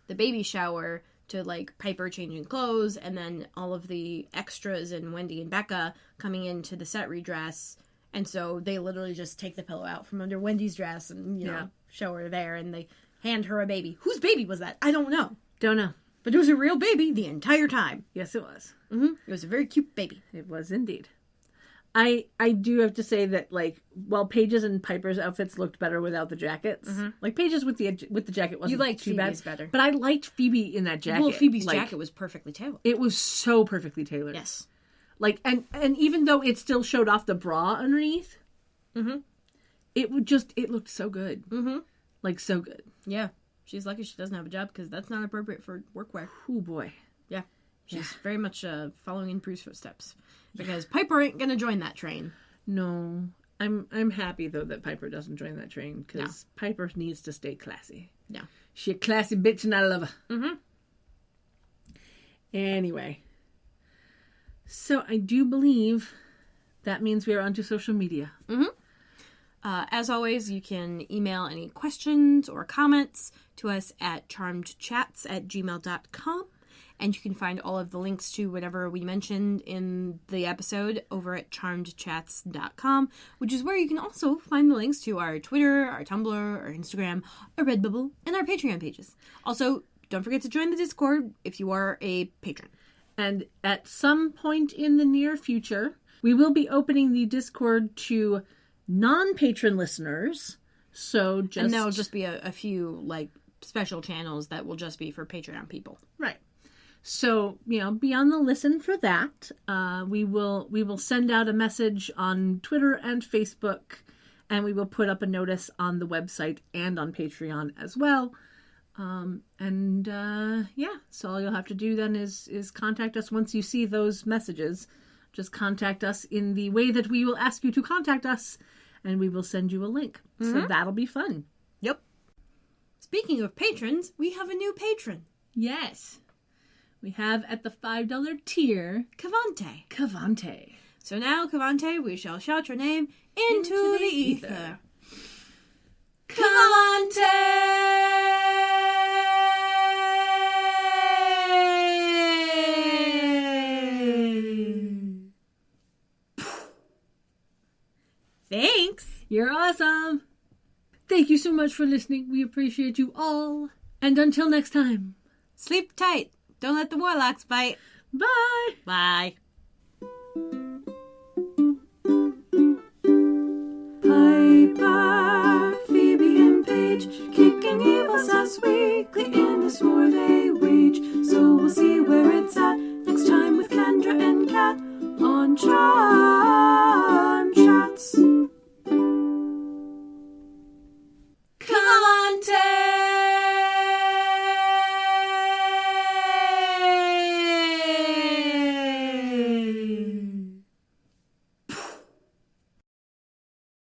the baby shower to, like, Piper changing clothes. And then all of the extras and Wendy and Becca coming into the set redress. And so, they literally just take the pillow out from under Wendy's dress and, you know, show her there. And they hand her a baby. Whose baby was that? I don't know. Don't know. But it was a real baby the entire time. Yes, it was. It was a very cute baby. It was indeed. I do have to say that, like, while Paige's and Piper's outfits looked better without the jackets, like Paige's with the jacket wasn't you liked too Phoebe's bad. better, but I liked Phoebe in that jacket. Well, Phoebe's jacket was perfectly tailored. It was so perfectly tailored. Yes. Like, and even though it still showed off the bra underneath, it looked so good. Like, so good. Yeah. She's lucky she doesn't have a job, because that's not appropriate for workwear. Oh boy. Yeah. She's very much following in Prue's footsteps. Because Piper ain't gonna join that train. No. I'm happy, though, that Piper doesn't join that train, because Piper needs to stay classy. No. She a classy bitch, and I love her. Anyway. So I do believe that means we are onto social media. As always, you can email any questions or comments to us at charmedchats@gmail.com. And you can find all of the links to whatever we mentioned in the episode over at charmedchats.com, which is where you can also find the links to our Twitter, our Tumblr, our Instagram, our Redbubble, and our Patreon pages. Also, don't forget to join the Discord if you are a patron. And at some point in the near future, we will be opening the Discord to non-patron listeners. So just... And there will just be a few, like, special channels that will just be for Patreon people. Right. So, be on the listen for that. We will send out a message on Twitter and Facebook, and we will put up a notice on the website and on Patreon as well. So all you'll have to do then is contact us once you see those messages. Just contact us in the way that we will ask you to contact us, and we will send you a link. Mm-hmm. So that'll be fun. Yep. Speaking of patrons, we have a new patron. Yes. We have at the $5 tier, Cavante. So now, Cavante, we shall shout your name into the ether. Cavante! Thanks. You're awesome. Thank you so much for listening. We appreciate you all. And until next time, sleep tight. Don't let the warlocks bite. Bye. Bye.